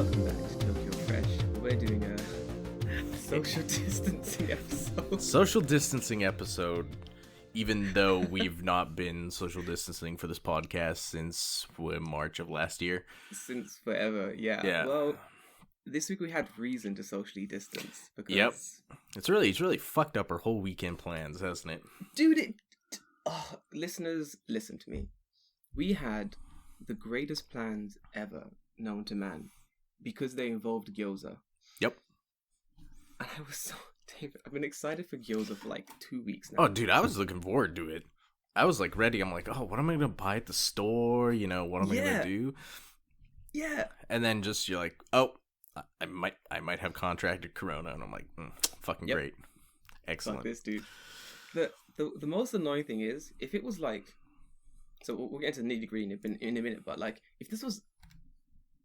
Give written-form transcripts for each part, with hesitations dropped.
welcome back to Tokyo Fresh. We're doing a social distancing episode. Social distancing episode, even though we've not been social distancing for this podcast since March of last year. Since forever, yeah. Well, this week we had reason to socially distance because It's really fucked up our whole weekend plans, hasn't it? Dude, listeners, listen to me. We had the greatest plans ever known to man because they involved gyoza. Yep. And I was so... David, I've been excited for gyoza for like 2 weeks now. Oh, dude, I was looking forward to it. I was like ready. I'm like, oh, what am I going to buy at the store? You know, what am I going to do? Yeah. And then just you're like, oh, I might have contracted corona. And I'm like, fucking great. Excellent. Fuck this, dude. The most annoying thing is, if it was like... So we'll get into the nitty-gritty in a minute, but like, if this was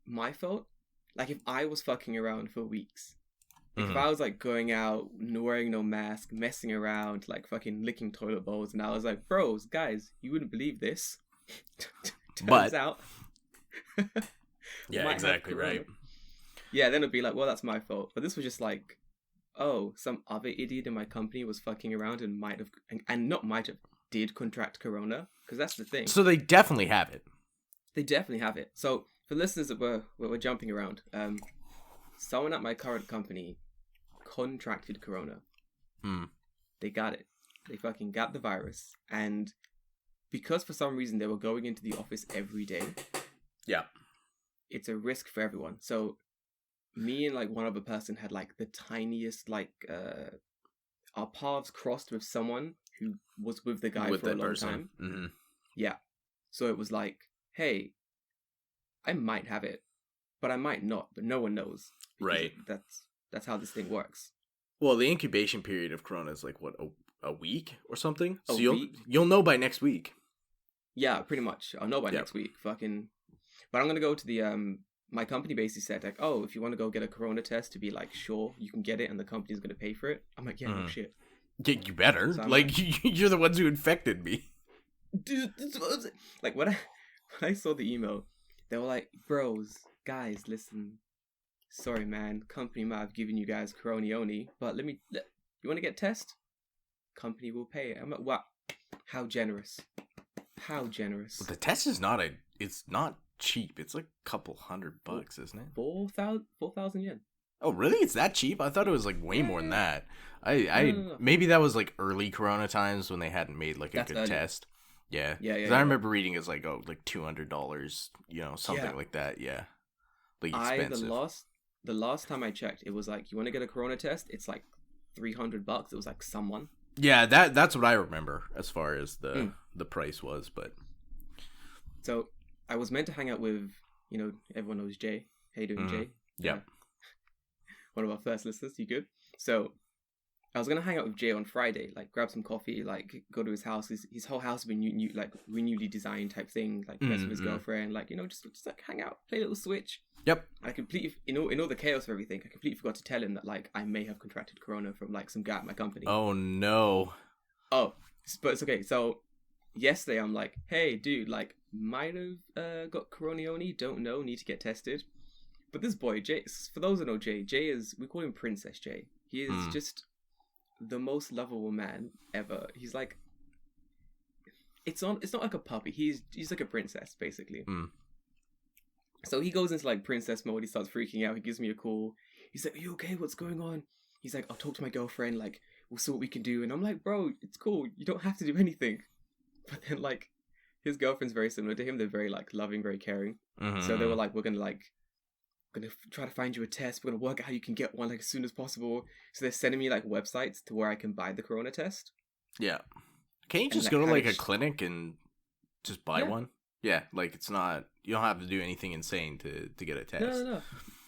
my fault, like if I was fucking around for weeks, if I was like going out, wearing no mask, messing around, like fucking licking toilet bowls, and I was like, bros, guys, you wouldn't believe this. Turns out. Yeah, exactly right. Yeah, then it'd be like, well, that's my fault. But this was just like, oh, some other idiot in my company was fucking around and did contract corona, because that's the thing. So they definitely have it. They definitely have it. So for listeners that were jumping around, someone at my current company contracted corona. They got it. They fucking got the virus, and because for some reason they were going into the office every day. Yeah, it's a risk for everyone. So me and like one other person had like the tiniest our paths crossed with someone who was with the guy for a long time. Mm-hmm. Yeah. So it was like, hey, I might have it, but I might not, but no one knows. Right. That's how this thing works. Well, the incubation period of corona is like what, a week or something? So week? You'll know by next week. Yeah, pretty much. I'll know by next week. But I'm going to go to the my company basically said like, oh, if you want to go get a corona test to be like sure you can get it and the company's going to pay for it. I'm like, yeah, no shit. Yeah, you better. So you're the ones who infected me. Dude, like when I saw the email, they were like, bros, guys, listen. Sorry, man. Company might have given you guys coronioni, but you want to get test? Company will pay it. I'm like, wow. How generous. How generous. Well, the test is it's not cheap. It's like a couple $100, isn't it? 4,000 yen. Oh, really? It's that cheap? I thought it was like way more than that. No. Maybe that was like early corona times when they hadn't made like a good test. Yeah. Yeah. I remember reading it's like $200, something like that. Yeah. Like expensive. The last time I checked, it was like, you want to get a corona test? It's like $300. It was like someone. Yeah, that's what I remember as far as the price was, but so I was meant to hang out with, everyone knows Jay. How you doing, Jay? Yeah. One of our first listeners. You good? So I was gonna hang out with Jay on Friday, like grab some coffee, like go to his house. His whole house has been renewally designed type thing, like mess with his girlfriend, like just like hang out, play a little Switch. Yep. I completely, in all the chaos of everything, I completely forgot to tell him that like I may have contracted corona from like some guy at my company. Oh no. Oh, but it's okay. So yesterday I'm like, hey dude, like might have got coronioni, don't know, need to get tested. But this boy, Jay, for those who know Jay is, we call him Princess Jay. He is just the most lovable man ever. He's like, it's not like a puppy. He's like a princess, basically. So he goes into like princess mode. He starts freaking out. He gives me a call. He's like, are you okay? What's going on? He's like, I'll talk to my girlfriend. Like, we'll see what we can do. And I'm like, bro, it's cool. You don't have to do anything. But then like, his girlfriend's very similar to him. They're very like loving, very caring. So they were like, we're gonna try to find you a test. We're gonna work out how you can get one like as soon as possible. So they're sending me like websites to where I can buy the corona test. Yeah. Can you just go to like a clinic and just buy one? Yeah, like it's not, you don't have to do anything insane to get a test. No.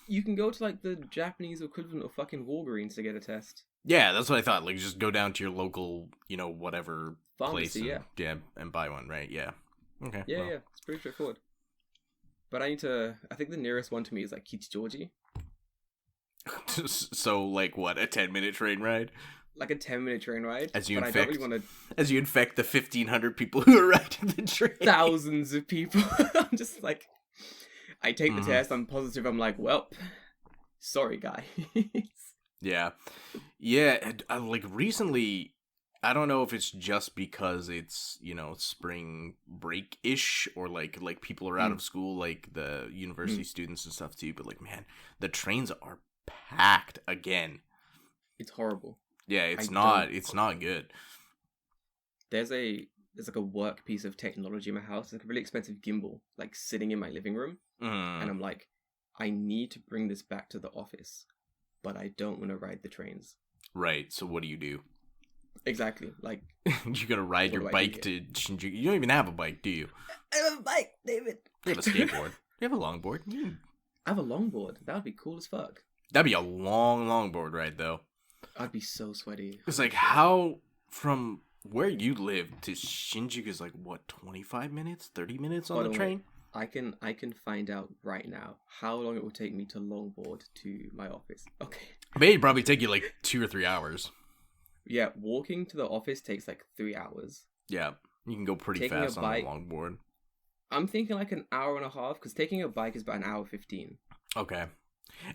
You can go to like the Japanese equivalent of fucking Walgreens to get a test. Yeah, that's what I thought. Like just go down to your local, whatever pharmacy, place and buy one, right? Yeah. Okay. Yeah, it's pretty straightforward. But I think the nearest one to me is like Kichijoji. So like what, a 10-minute train ride? Like a 10-minute train ride. As you infect the 1,500 people who are riding the train. Thousands of people. I'm just like, I take the test, I'm positive, I'm like, well, sorry, guys. Yeah. Yeah, like, recently, I don't know if it's just because it's, spring break-ish, or, like people are out of school, like, the university students and stuff, too, but, like, man, the trains are packed again. It's horrible. Yeah, it's not good. There's like a work piece of technology in my house. It's like a really expensive gimbal, like sitting in my living room. And I'm like, I need to bring this back to the office, but I don't want to ride the trains. Right. So what do you do? Exactly. Like, you gotta ride your bike to Shinjuku. You don't even have a bike, do you? I have a bike, David. You have a skateboard. You have a longboard. I have a longboard. That would be cool as fuck. That'd be a long longboard ride, though. I'd be so sweaty. It's like, how from where you live to Shinjuku is like, what, 25 minutes, 30 minutes on the train? I can find out right now how long it will take me to longboard to my office. Okay. I mean, it'd probably take you like 2 or 3 hours. Yeah, walking to the office takes like 3 hours. Yeah, you can go pretty fast on a longboard. I'm thinking like an hour and a half, because taking a bike is about an hour 15. Okay.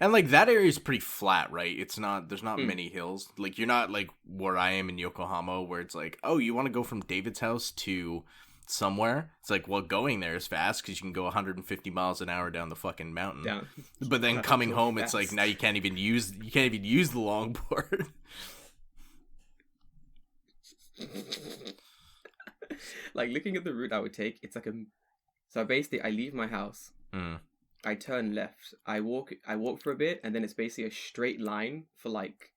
And, like, that area is pretty flat, right? There's not many hills. Like, you're not, like, where I am in Yokohama, where it's like, oh, you want to go from David's house to somewhere? It's like, well, going there is fast, because you can go 150 miles an hour down the fucking mountain. Down. But then coming home, fast. It's like, now you can't even use the longboard. Like, looking at the route I would take, it's like so basically, I leave my house. I turn left. I walk for a bit, and then it's basically a straight line for like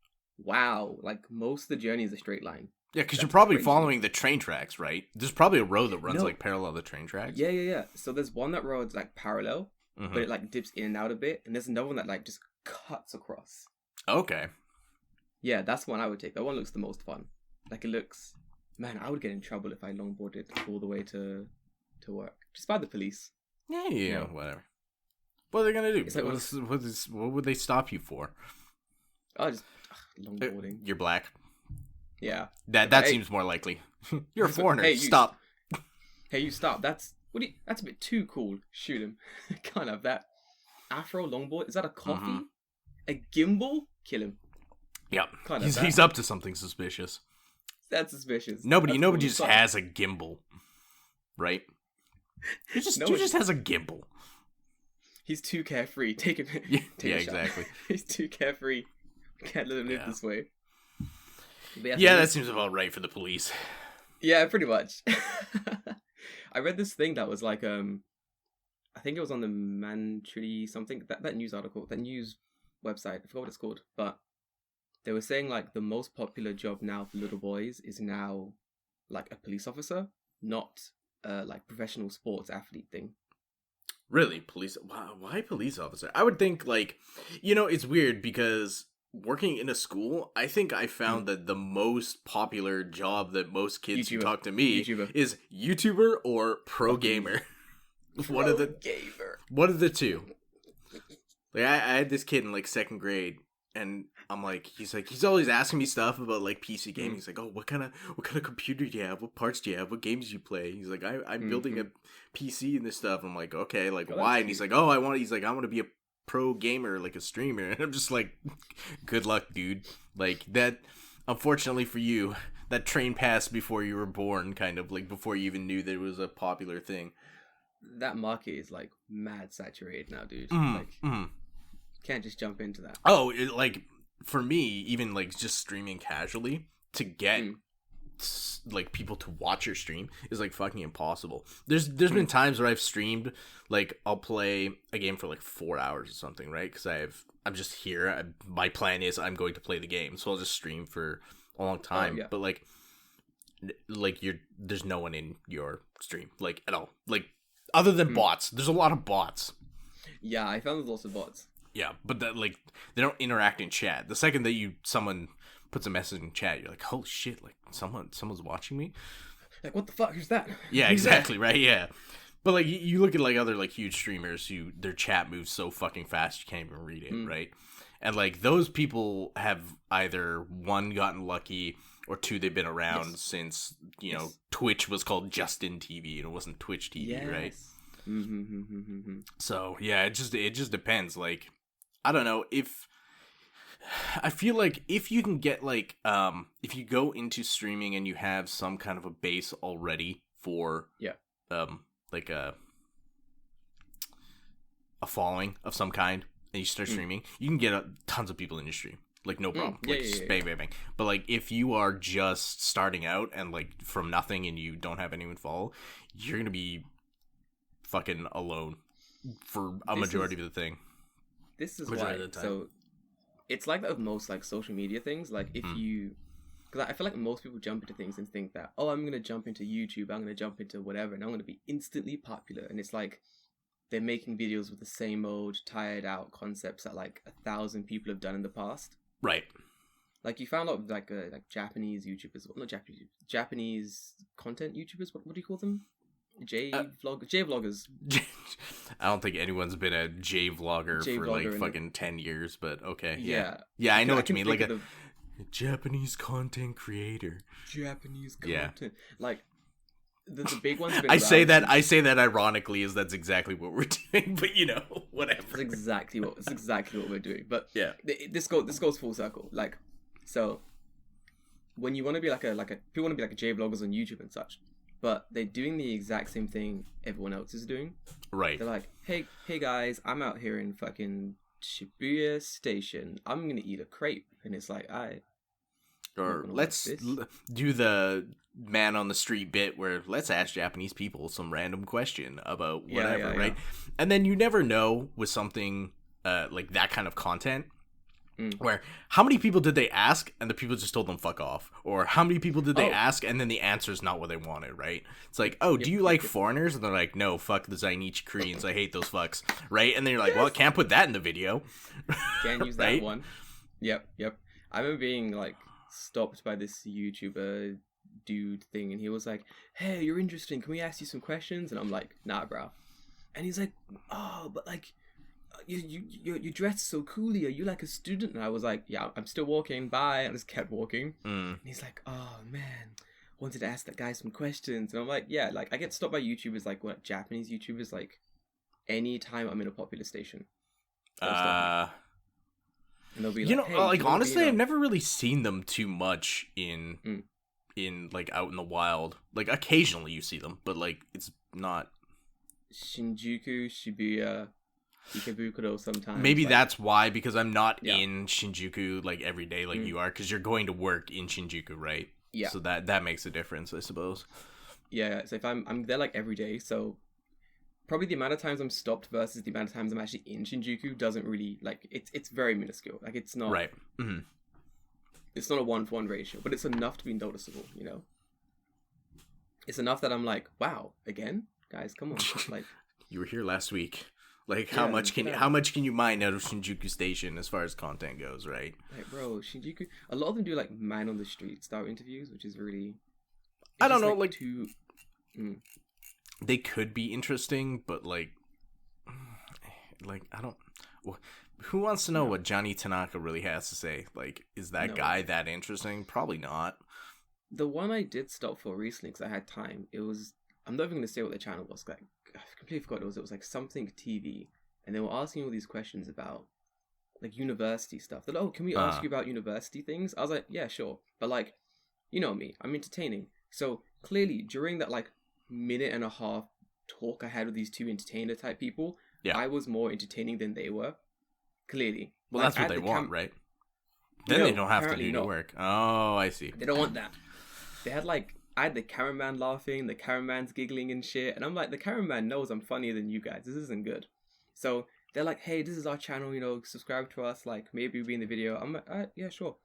most of the journey is a straight line. Yeah, because you're probably following the train tracks, right? There's probably a road that runs like parallel to the train tracks. Yeah. So there's one that runs like parallel, but it like dips in and out a bit, and there's another one that like just cuts across. Okay. Yeah, that's one I would take. That one looks the most fun. Like, it looks, man, I would get in trouble if I longboarded all the way to work, just by the police. Yeah, whatever. What are they gonna do? Like, what would they stop you for? Oh, just longboarding. You're black. Yeah. That seems more likely. You're a foreigner. Hey, stop. Hey, you stop. That's a bit too cool. Shoot him. Can't have that. Afro longboard. Is that a coffee? A gimbal? Kill him. Yep. He's up to something suspicious. That's suspicious. Nobody just has a gimbal, right? He just has a gimbal. He's too carefree. Take him. Yeah, exactly. He's too carefree. Can't let him live this way. Yeah, that seems about right for the police. Yeah, pretty much. I read this thing that was like, I think it was on the Manchuri something, that news article, that news website. I forgot what it's called, but they were saying like the most popular job now for little boys is now like a police officer, not like professional sports athlete thing. Really? Police? Why police officer? I would think, like, it's weird because working in a school, I think I found that the most popular job that most kids who talk to me is YouTuber or pro gamer. One of the two. Like, I had this kid in like second grade, and I'm like, he's always asking me stuff about like PC gaming. He's like, oh, what kind of computer do you have? What parts do you have? What games do you play? He's like, I'm building a PC and this stuff. I'm like, okay, like why? And he's like, I want to be a pro gamer, like a streamer. And I'm just like, good luck, dude. Like, that, unfortunately for you, that train passed before you were born, kind of, like before you even knew that it was a popular thing. That market is like mad saturated now, dude. Can't just jump into that. Oh, like, for me, even like just streaming casually, to get like people to watch your stream is like fucking impossible. There's been times where I've streamed, like, I'll play a game for like 4 hours or something, right? Because I'm just here. My plan is I'm going to play the game, so I'll just stream for a long time. But like there's no one in your stream, like, at all, like, other than bots. There's a lot of bots. Yeah, I found there's lots of bots. Yeah, but that, like, they don't interact in chat. The second that someone puts a message in chat, you're like, holy shit, like, someone's watching me? Like, what the fuck? Who's that? Yeah, exactly, right, yeah. But, like, you look at, like, other, like, huge streamers who, their chat moves so fucking fast you can't even read it, right? And, like, those people have either, one, gotten lucky, or two, they've been around since, Twitch was called Justin TV, and it wasn't Twitch TV, right? Mm-hmm. So yeah, it just depends. Like, I don't know if I feel like if you can get like if you go into streaming and you have some kind of a base already for like a following of some kind, and you start streaming, you can get tons of people in your stream. Like, no problem. Bang, bang, bang. But, like, if you are just starting out and, like, from nothing and you don't have anyone follow, you're going to be fucking alone for a majority of the thing. This is why. So, it's like that with most, like, social media things. Like, if you... Because I feel like most people jump into things and think that, oh, I'm going to jump into YouTube, I'm going to jump into whatever, and I'm going to be instantly popular. And it's like... They're making videos with the same old, tired out concepts that like 1,000 people have done in the past. Right. Like you found out like Japanese YouTubers, not Japanese content YouTubers. What do you call them? J-vloggers. I don't think anyone's been a J-vlogger for like fucking 10 years, but okay. Yeah, I know what you mean. Like a Japanese content creator. Japanese content. Like. The big one's been I say that ironically, is that's exactly what we're doing, but you know, whatever. It's exactly what we're doing. But yeah, this goes full circle. Like, so when you want to be like people want to be like J-vloggers on YouTube and such, but they're doing the exact same thing everyone else is doing. Right. They're like, hey guys, I'm out here in fucking Shibuya Station. I'm gonna eat a crepe, and it's like, or let's do the man on the street bit where let's ask Japanese people some random question about whatever, right? And then you never know with something like that kind of content where how many people did they ask and the people just told them fuck off, or how many people did they ask and then the answer's not what they wanted, right? It's like, oh, do you like foreigners? And they're like, no, fuck the Zainichi Koreans, I hate those fucks, right? And then you're like, well, can't put that in the video. Can't use that one. Yep. I remember being like stopped by this YouTuber dude thing, and he was like, hey, you're interesting, can we ask you some questions? And I'm like, nah, bro. And he's like, oh, but like you dress so coolly, are you like a student? And I was like, yeah, I'm still walking, bye. I just kept walking. And he's like, oh man, wanted to ask that guy some questions. And I'm like, yeah, like I get stopped by YouTubers, like what, Japanese YouTubers, like anytime I'm in a popular station. And they'll be like, you know, hey, like honestly, I've never really seen them too much in like out in the wild. Like occasionally you see them, but like it's not Shinjuku, Shibuya, Ikebukuro sometimes. Maybe like, that's why, because I'm not in Shinjuku like every day like you are, because you're going to work in Shinjuku, right? Yeah. So that makes a difference, I suppose. Yeah. So if I'm there like every day, so probably the amount of times I'm stopped versus the amount of times I'm actually in Shinjuku doesn't really, like, it's very minuscule. Like, it's not... Right. Mm-hmm. It's not a 1-for-1 ratio, but it's enough to be noticeable, you know? It's enough that I'm like, wow, again? Guys, come on. Like, you were here last week. Like, how much can you mine out of Shinjuku Station as far as content goes, right? Like, bro, Shinjuku... A lot of them do, like, man on the street style interviews, which is really... I don't know, like... too... They could be interesting, but like I don't. Who wants to know what Johnny Tanaka really has to say? Like, is that guy that interesting? Probably not. The one I did stop for recently because I had time. It was. I'm not even gonna say what the channel was. Like, I completely forgot it was. It was like something TV, and they were asking all these questions about like university stuff. They're like, oh, can we ask you about university things? I was like, yeah, sure, but like, you know me, I'm entertaining. So clearly, during that like minute and a half talk I had with these two entertainer type people, I was more entertaining than they were. Clearly. Well, like, that's what they want, right? Then they don't have to do the work. Oh, I see. They don't want that. They had like, I had the cameraman laughing, the cameraman's giggling and shit, and I'm like, the cameraman knows I'm funnier than you guys. This isn't good. So they're like, hey, this is our channel, you know, subscribe to us, like maybe we'll be in the video. I'm like, yeah, sure.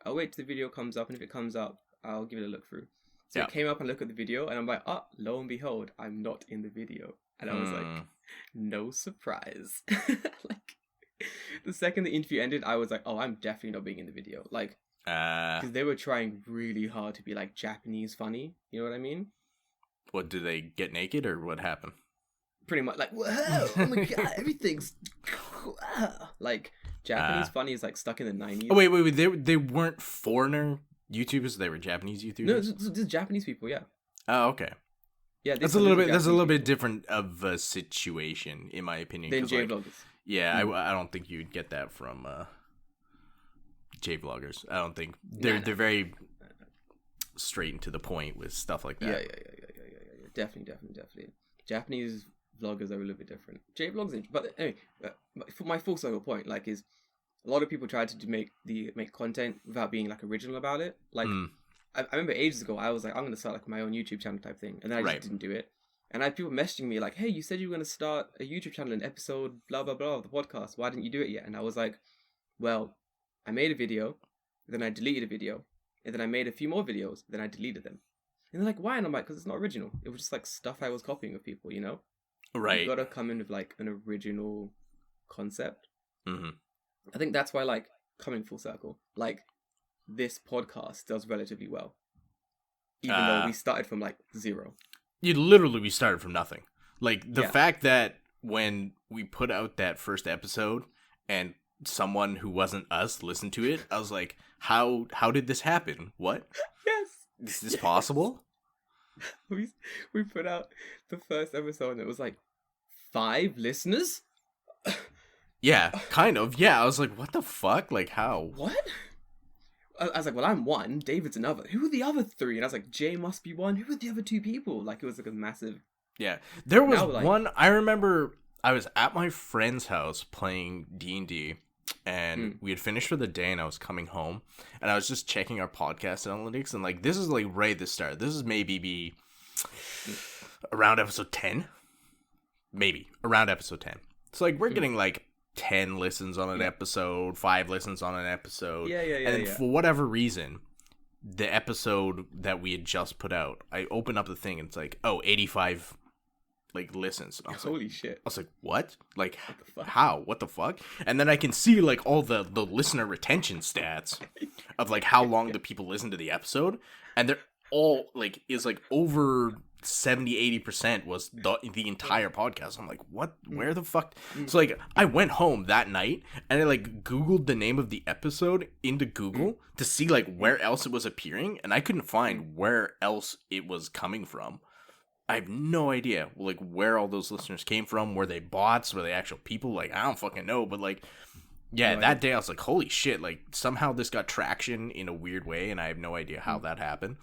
I'll wait till the video comes up, and if it comes up, I'll give it a look through. So I came up and looked at the video, and I'm like, lo and behold, I'm not in the video. And I was like, no surprise. Like, the second the interview ended, I was like, oh, I'm definitely not being in the video. Like, because they were trying really hard to be, like, Japanese funny. You know what I mean? What, did they get naked, or what happened? Pretty much, like, whoa, oh my god, everything's... like, Japanese funny is, like, stuck in the 90s. Oh, wait, they weren't foreigner YouTubers, they were Japanese YouTubers? No, just Japanese people, yeah. Oh, okay. Yeah, That's a little bit. That's a little bit different of a situation, in my opinion. Than 'cause, J like, vloggers. yeah, I don't think you'd get that from J vloggers. I don't think they're very straight and to the point with stuff like that. Yeah. Definitely. Japanese vloggers are a little bit different. J vlogs, but anyway, for my full circle point, like, is a lot of people try to make content without being like original about it. Like, I remember ages ago, I was like, I'm gonna start like my own YouTube channel type thing, and then I just didn't do it. And I had people messaging me like, hey, you said you were gonna start a YouTube channel in episode blah blah blah of the podcast. Why didn't you do it yet? And I was like, well, I made a video, then I deleted a video, and then I made a few more videos, then I deleted them. And they're like, why? And I'm like, because it's not original. It was just like stuff I was copying of people, you know? Right. You gotta come in with like an original concept. Mm-hmm. I think that's why, like, coming full circle, like, this podcast does relatively well. Even though we started from like zero. We started from nothing. Like, the fact that when we put out that first episode and someone who wasn't us listened to it, I was like, how did this happen? What? Yes. Is this possible? We put out the first episode and it was like 5 listeners? Yeah, kind of. Yeah, I was like, what the fuck? Like, how? What? I was like, well, I'm one, David's another. Who are the other 3? And I was like, Jay must be one. Who are the other 2 people? Like, it was like a massive... Yeah. There was like... one, I remember I was at my friend's house playing D&D, and we had finished for the day, and I was coming home, and I was just checking our podcast analytics, and like, this is like right at the start. This is maybe around episode 10. Maybe. Around episode 10. So, like, we're getting like 10 listens on an episode, 5 listens on an episode. And for whatever reason, the episode that we had just put out, I open up the thing and it's like, 85 like listens. I was Holy shit. I was like, what? Like, how? What the fuck? And then I can see like all the listener retention stats of like how long the people listen to the episode, and they're all like, is like over 70-80% was the entire podcast. I'm like, what? Where the fuck? So like, I went home that night and I like Googled the name of the episode into Google to see like where else it was appearing, and I couldn't find where else it was coming from. I have no idea like where all those listeners came from. Were they bots? Were they actual people? Like, I don't fucking know. But like, yeah, that day I was like, holy shit! Like, somehow this got traction in a weird way, and I have no idea how that happened.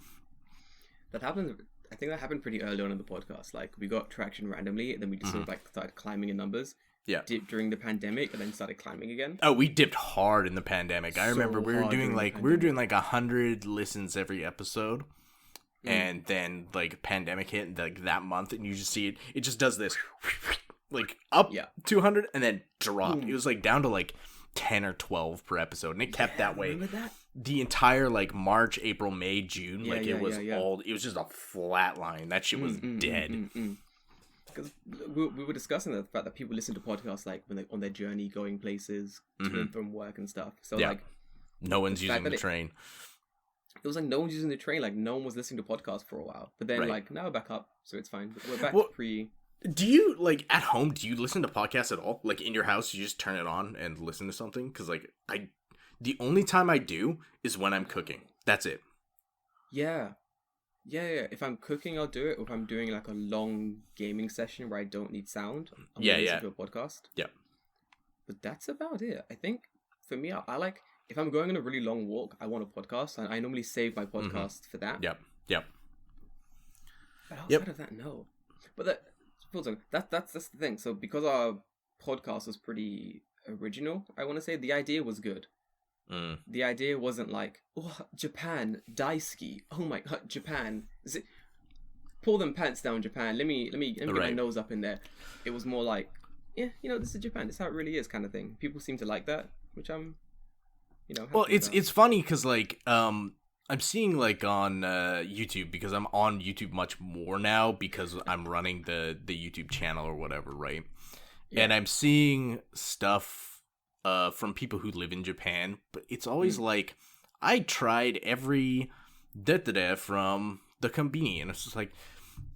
That happened. I think that happened pretty early on in the podcast. Like, we got traction randomly, and then we just sort of like started climbing in numbers. Yeah. Dipped during the pandemic, and then started climbing again. Oh, we dipped hard in the pandemic. I remember we were doing like 100 listens every episode, and then like pandemic hit like that month, and you just see it. It just does this, like up 200, and then drop. It was like down to like 10 or 12 per episode, and it kept that way. Remember that? The entire like March, April, May, June, it was just a flat line. That shit was dead. Because we were discussing the fact that people listen to podcasts like when they on their journey going places to and from work and stuff. So like, no one's using the train. It was like no one's using the train. Like, no one was listening to podcasts for a while. But then like, now we're back up, so it's fine. We're back to pre. Do you like at home? Do you listen to podcasts at all? Like in your house, you just turn it on and listen to something? Because like the only time I do is when I'm cooking. That's it. Yeah. If I'm cooking, I'll do it. If I'm doing like a long gaming session where I don't need sound, I'm gonna listen to a podcast. Yeah. But that's about it. I think for me, I like, if I'm going on a really long walk, I want a podcast, and I normally save my podcast for that. Yep. But outside of that, no. But that's the thing. So because our podcast was pretty original, I want to say the idea was good. The idea wasn't like, oh, Japan, Daisuki. Oh my god, Japan. Is it? Pull them pants down, Japan. Let me get my nose up in there. It was more like, yeah, this is Japan. This is how it really is, kind of thing. People seem to like that, which I'm, well, it's funny because like I'm seeing like on YouTube, because I'm on YouTube much more now because I'm running the YouTube channel or whatever, right? Yeah. And I'm seeing stuff from people who live in Japan, but it's always like, I tried every from the Konbini, and it's just like,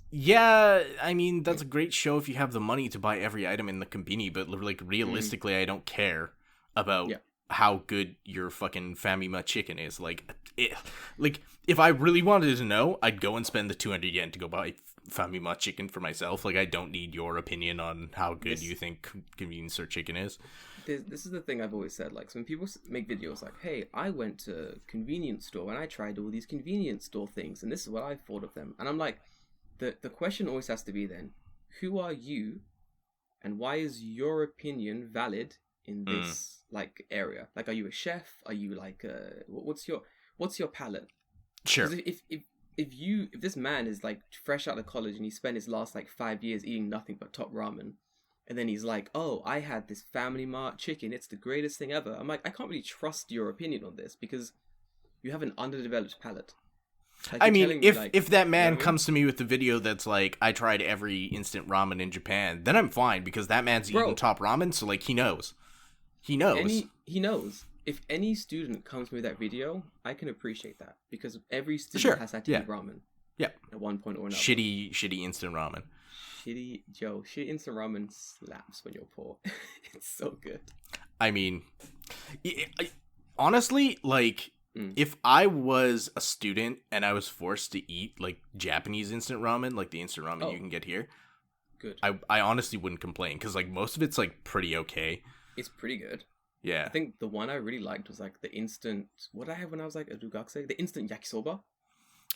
yeah, I mean, that's a great show if you have the money to buy every item in the Konbini, but like realistically, I don't care about how good your fucking Famima chicken is. Like, if I really wanted to know, I'd go and spend the 200 yen to go buy Famima chicken for myself. Like, I don't need your opinion on how good This- you think convenience store chicken is. This is the thing I've always said. Like, so when people make videos like, "Hey, I went to convenience store and I tried all these convenience store things, and this is what I thought of them," and I'm like, the question always has to be then, who are you, and why is your opinion valid in this like area? Like, are you a chef? Are you like what's your palate? Sure. 'Cause if this man is like fresh out of college and he spent his last like 5 years eating nothing but top ramen, and then he's like, "Oh, I had this Family Mart chicken. It's the greatest thing ever." I'm like, I can't really trust your opinion on this because you have an underdeveloped palate. Like, I you're mean, telling me, like, if that man you know what I mean? comes to me with the video that's like, I tried every instant ramen in Japan, then I'm fine because that man's Bro. eating top ramen, so like he knows. He knows. He knows. If any student comes with that video, I can appreciate that because every student Sure, has had to yeah. eat ramen. Yeah. At one point or another. Shitty instant ramen. Shitty instant ramen slaps when you're poor. It's so good. I mean, honestly, like, if I was a student and I was forced to eat like Japanese instant ramen, like the instant ramen you can get here, Good. I honestly wouldn't complain because like most of it's like pretty okay. It's pretty good. Yeah. I think the one I really liked was like the instant. What did I have when I was like a Dugakse? The instant yakisoba.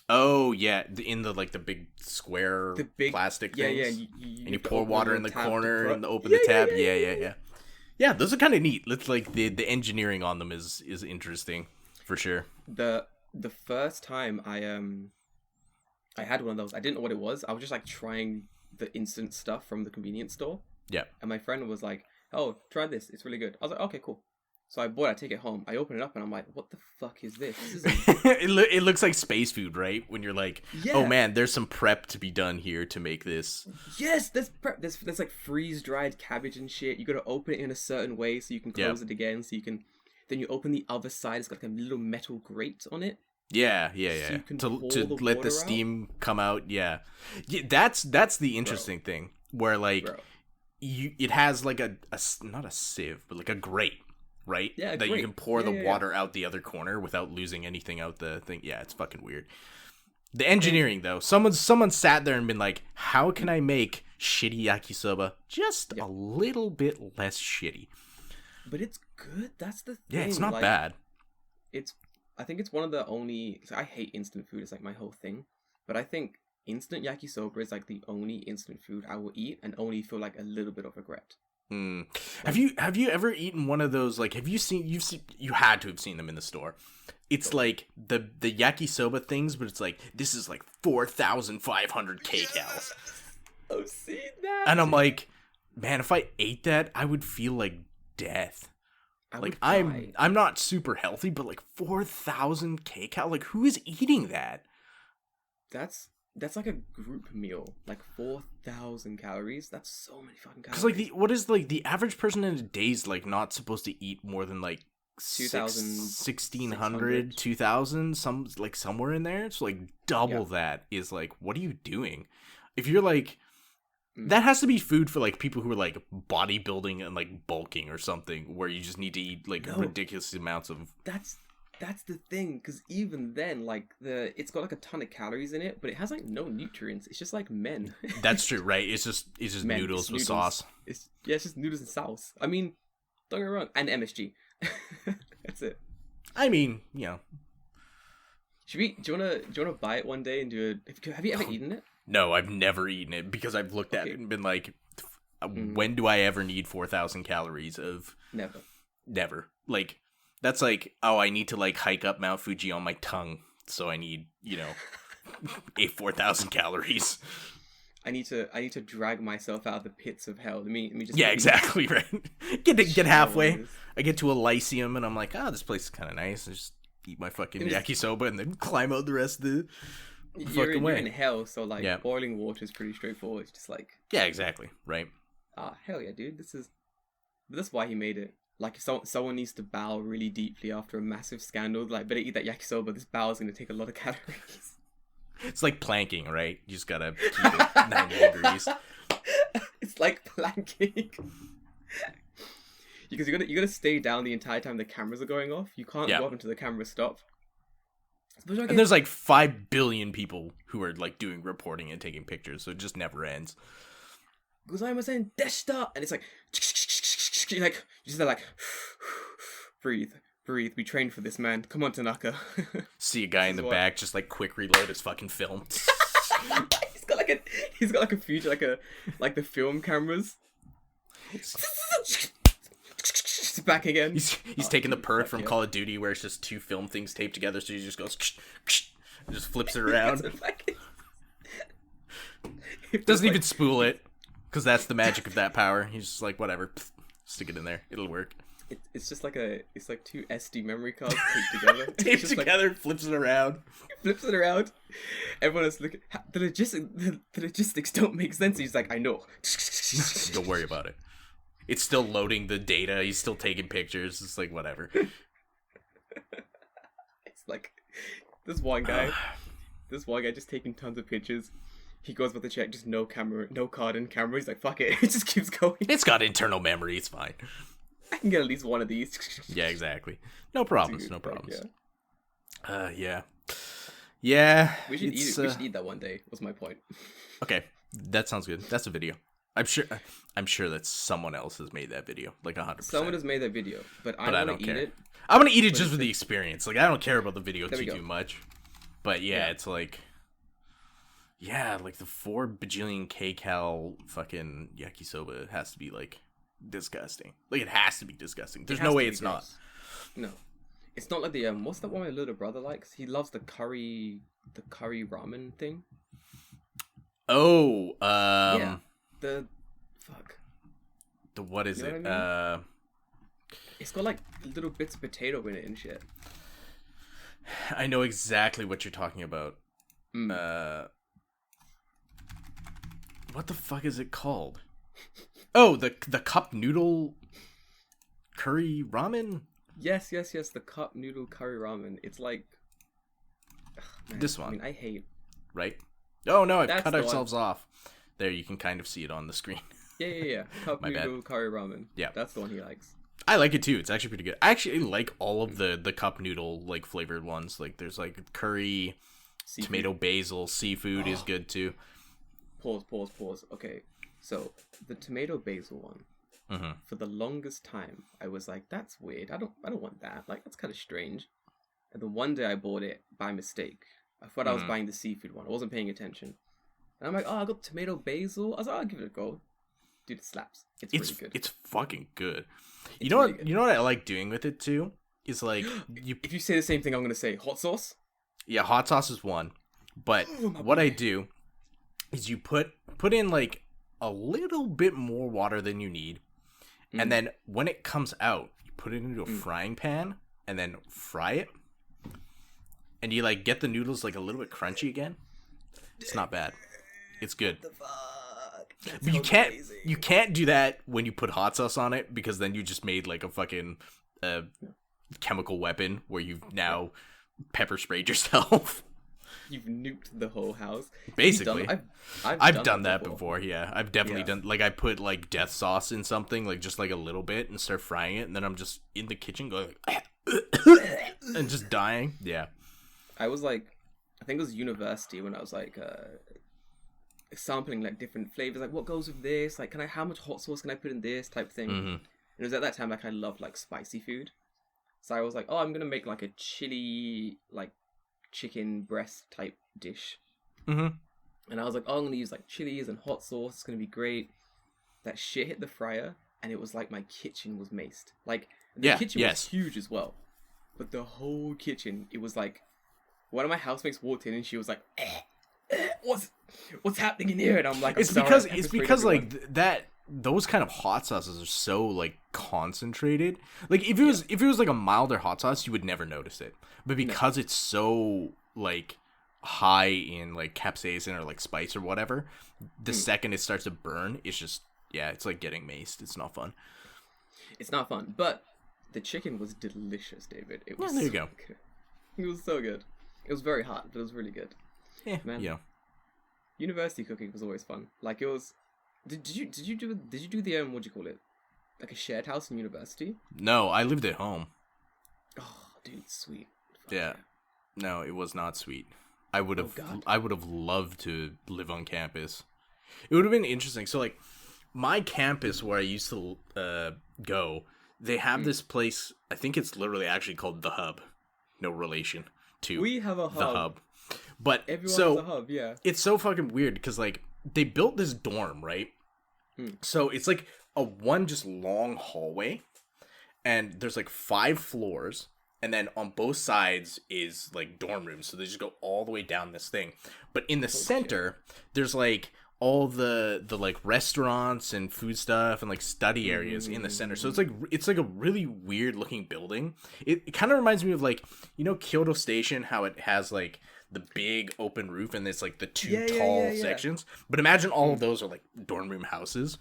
Oh yeah, in the like the big square The big plastic yeah, things. yeah. And you have to pour open water the in the tab to corner put- and open Yeah, the tab. yeah, Yeah. Yeah, those are kind of neat. It's like the engineering on them is interesting for sure. The first time I had one of those, I didn't know what it was. I was just like trying the instant stuff from the convenience store. Yeah. And my friend was like, "Oh, try this. It's really good." I was like, "Okay, cool." So I bought it, I take it home. I open it up and I'm like, "What the fuck is this?" This is it looks like space food, right? When you're like, Yeah. oh man, there's some prep to be done here to make this. Yes, there's like freeze dried cabbage and shit. You gotta open it in a certain way so you can close it again. So you can then you open the other side. It's got like a little metal grate on it. Yeah. So you can To pour to the let water the out? steam come out. Yeah. That's the interesting thing where like Bro. it has like a not a sieve but like a grate. Right? Yeah, a that you grate. can pour Yeah, the yeah, water out the other corner without losing anything out the thing. Yeah, it's fucking weird. The engineering though, someone sat there and been like, how can I make shitty yakisoba just a little bit less shitty? But it's good. That's the thing. Yeah, it's not like, bad. I think it's one of the only. I hate instant food. It's like my whole thing. But I think instant yakisoba is like the only instant food I will eat and only feel like a little bit of regret. Have you ever eaten one of those? Like, you had to have seen them in the store. It's like the yakisoba things, but it's like this is like 4,500 kcals. I've seen that. And I'm like, man, if I ate that, I would feel like death. Like I'm not super healthy, but like 4,000 kcal. Like, who is eating that? That's like a group meal. Like 4,000 calories. That's so many fucking calories. Because like what is like the average person in a day is like not supposed to eat more than like 2,000, 1,600, 2,000, somewhere in there. So like double that is like, what are you doing? If you're like, that has to be food for like people who are like bodybuilding and like bulking or something, where you just need to eat like ridiculous amounts of. That's the thing, because even then, like it's got like a ton of calories in it, but it has like no nutrients. It's just like men. That's true, right? It's just Men, noodles it's with noodles. sauce. It's just noodles and sauce. I mean, don't get me wrong, and MSG. That's it. I mean, you know. Do you wanna buy it one day and do it? Have you ever eaten it? No, I've never eaten it because I've looked at it and been like, when do I ever need 4,000 calories of? Never. Like, that's like, oh, I need to like hike up Mount Fuji on my tongue, so I need 4,000 calories. I need to drag myself out of the pits of hell. Let me just. Yeah, exactly right. Get halfway. Showers. I get to Elysium and I'm like, this place is kind of nice. I just eat my fucking yakisoba and then climb out the rest of the You're fucking way. in hell, so like boiling water is pretty straightforward. It's just like exactly right. Hell yeah, dude. That's why he made it. Like if someone needs to bow really deeply after a massive scandal, like better eat that yakisoba. This bow is gonna take a lot of calories. It's like planking, right? You just gotta keep it 90 degrees. It's like planking. Because you gotta stay down the entire time the cameras are going off. You can't go up until the camera stop. And there's like 5 billion people who are like doing reporting and taking pictures, so it just never ends. Gozaimasen deshita, and it's like, like you just like, breathe. We trained for this, man. Come on, Tanaka. See a guy in the back just like quick reload his fucking film. he's got like a future, like the film cameras. Back again. He's taking the perk from Call of Duty where it's just 2 film things taped together, so he just goes and just flips it around. Doesn't even spool it, because that's the magic of that power. He's just like, whatever, stick it in there, it'll work. It's just like it's like 2 SD memory cards taped together. Taped together, like, flips it around. Flips it around. Everyone is looking. The logistics don't make sense. He's like, I know. Don't worry about it. It's still loading the data. He's still taking pictures. It's like, whatever. It's like this one guy just taking tons of pictures. He goes with the check, just no card in camera. He's like, fuck it. It just keeps going. It's got internal memory. It's fine. I can get at least one of these. Yeah, exactly. No problems. Dude, no problems. Yeah. Yeah. We should eat that one day. Was my point. Okay, that sounds good. That's a video. I'm sure that someone else has made that video, like 100%. Someone has made that video, but I don't care. I'm gonna eat it just for the experience. Like, I don't care about the video too much. But yeah, it's like, like the 4 bajillion kcal fucking yakisoba has to be like disgusting. Like, it has to be disgusting. There's no way it's not. No, it's not like the what's that one my little brother likes? He loves the curry ramen thing. Oh, The fuck. What is it? I mean? It's got like little bits of potato in it and shit. I know exactly what you're talking about. What the fuck is it called? Oh, the cup noodle curry ramen? Yes, the cup noodle curry ramen. It's like man, this one. I mean, I hate. Right? Oh no, I've cut ourselves off. There, you can kind of see it on the screen. Yeah. Cup noodle curry ramen. Yeah, that's the one he likes. I like it too. It's actually pretty good. I actually like all of the cup noodle like flavored ones. Like, there's like curry, seafood. Tomato basil, seafood is good too. Pause. Okay, so the tomato basil one. For the longest time, I was like, "That's weird. I don't want that. Like, that's kind of strange." And then one day I bought it by mistake. I thought I was buying the seafood one. I wasn't paying attention. And I'm like, oh, I got tomato basil. I was like, I'll give it a go. Dude, it slaps. It's really good. It's fucking good. You know what I like doing with it too? Is like, if you say the same thing, I'm gonna say hot sauce. Yeah, hot sauce is one. But what I do is you put in like a little bit more water than you need. And then when it comes out, you put it into a frying pan and then fry it. And you like get the noodles like a little bit crunchy again. It's not bad. It's good. What the fuck? But you can't do that when you put hot sauce on it, because then you just made like a fucking chemical weapon where you've now pepper sprayed yourself. You've nuked the whole house. Basically. I've done that before. Yeah, I've definitely done. Like, I put like death sauce in something, like just like a little bit, and start frying it, and then I'm just in the kitchen going and just dying. Yeah. I was like, I think it was university when I was like sampling like different flavors, like what goes with this, like how much hot sauce can I put in this type thing. And it was at that time like I loved like spicy food, so I was like, oh, I'm gonna make like a chili like chicken breast type dish. And I was like, oh, I'm gonna use like chilies and hot sauce, it's gonna be great. That shit hit the fryer and it was like my kitchen was maced. Like the kitchen was huge as well, but the whole kitchen, it was like, one of my housemates walked in and she was like, what's happening in here? And I'm like, it's because like that, those kind of hot sauces are so like concentrated. Like if it was like a milder hot sauce, you would never notice it. But because it's so like high in like capsaicin or like spice or whatever, the second it starts to burn, it's just, it's like getting maced. It's not fun. It's not fun, but the chicken was delicious, David. It was there you go. Good. It was so good. It was very hot, but it was really good. Yeah, man. Yeah. University cooking was always fun. Like, it was. Did you do the what do you call it? Like a shared house in university? No, I lived at home. Oh, dude, sweet. Yeah. No, it was not sweet. I would have God. I would have loved to live on campus. It would have been interesting. So like my campus where I used to go, they have this place, I think it's literally actually called The Hub. No relation to We have a The hub. Hub. But Everyone so has a hub, yeah. it's so fucking weird because like they built this dorm, right? So it's like a one just long hallway, and there's like 5 floors, and then on both sides is like dorm rooms. So they just go all the way down this thing. But in the center, there's like all the like restaurants and food stuff and like study areas in the center. So it's like a really weird looking building. It kind of reminds me of like, you know, Kyoto Station, how it has like the big open roof and it's like the 2 tall sections. But imagine all of those are like dorm room houses.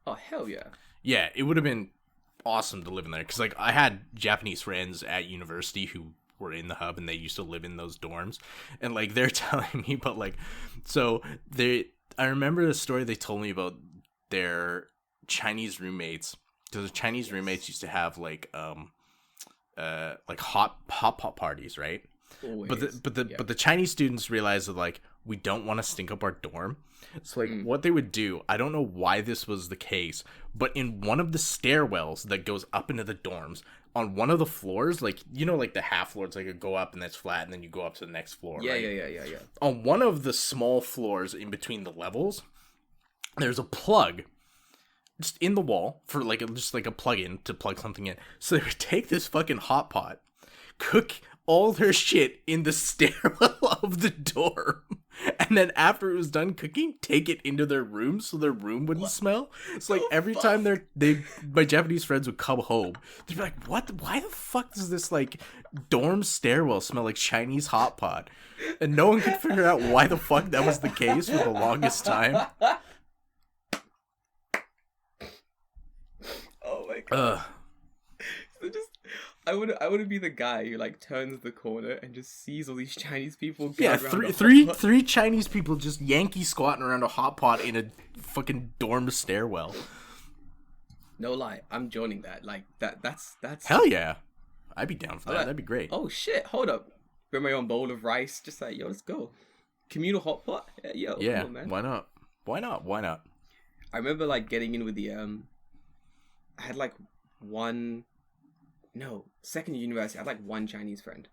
Oh, hell yeah. Yeah, it would have been awesome to live in there because like I had Japanese friends at university who were in the hub and they used to live in those dorms, and like they're telling me about like, so I remember the story they told me about their Chinese roommates, because the Chinese roommates used to have like hot pot parties, right? Always. But the Chinese students realized that like we don't want to stink up our dorm. So like what they would do, I don't know why this was the case, but in one of the stairwells that goes up into the dorms, on one of the floors, like you know, like the half floors, like you go up and that's flat, and then you go up to the next floor. Yeah, right? yeah. On one of the small floors in between the levels, there's a plug just in the wall for like just like a plug-in to plug something in. So they would take this fucking hot pot, cook all their shit in the stairwell of the dorm, and then after it was done cooking, take it into their room so their room wouldn't smell. It's like every time my Japanese friends would come home, they'd be like, "What? Why the fuck does this like dorm stairwell smell like Chinese hot pot?" And no one could figure out why the fuck that was the case for the longest time. Oh my god. So just I would be the guy who like turns the corner and just sees all these Chinese people. Yeah, three Chinese people just Yankee squatting around a hot pot in a fucking dorm stairwell. No lie, I'm joining that. Like that's hell yeah, I'd be down for that. That'd be great. Oh shit, hold up, bring my own bowl of rice. Just like yo, let's go. Communal hot pot. Yeah, yeah. Come on, man. Why not? I remember like getting in with the I had like second year university, I had like one Chinese friend.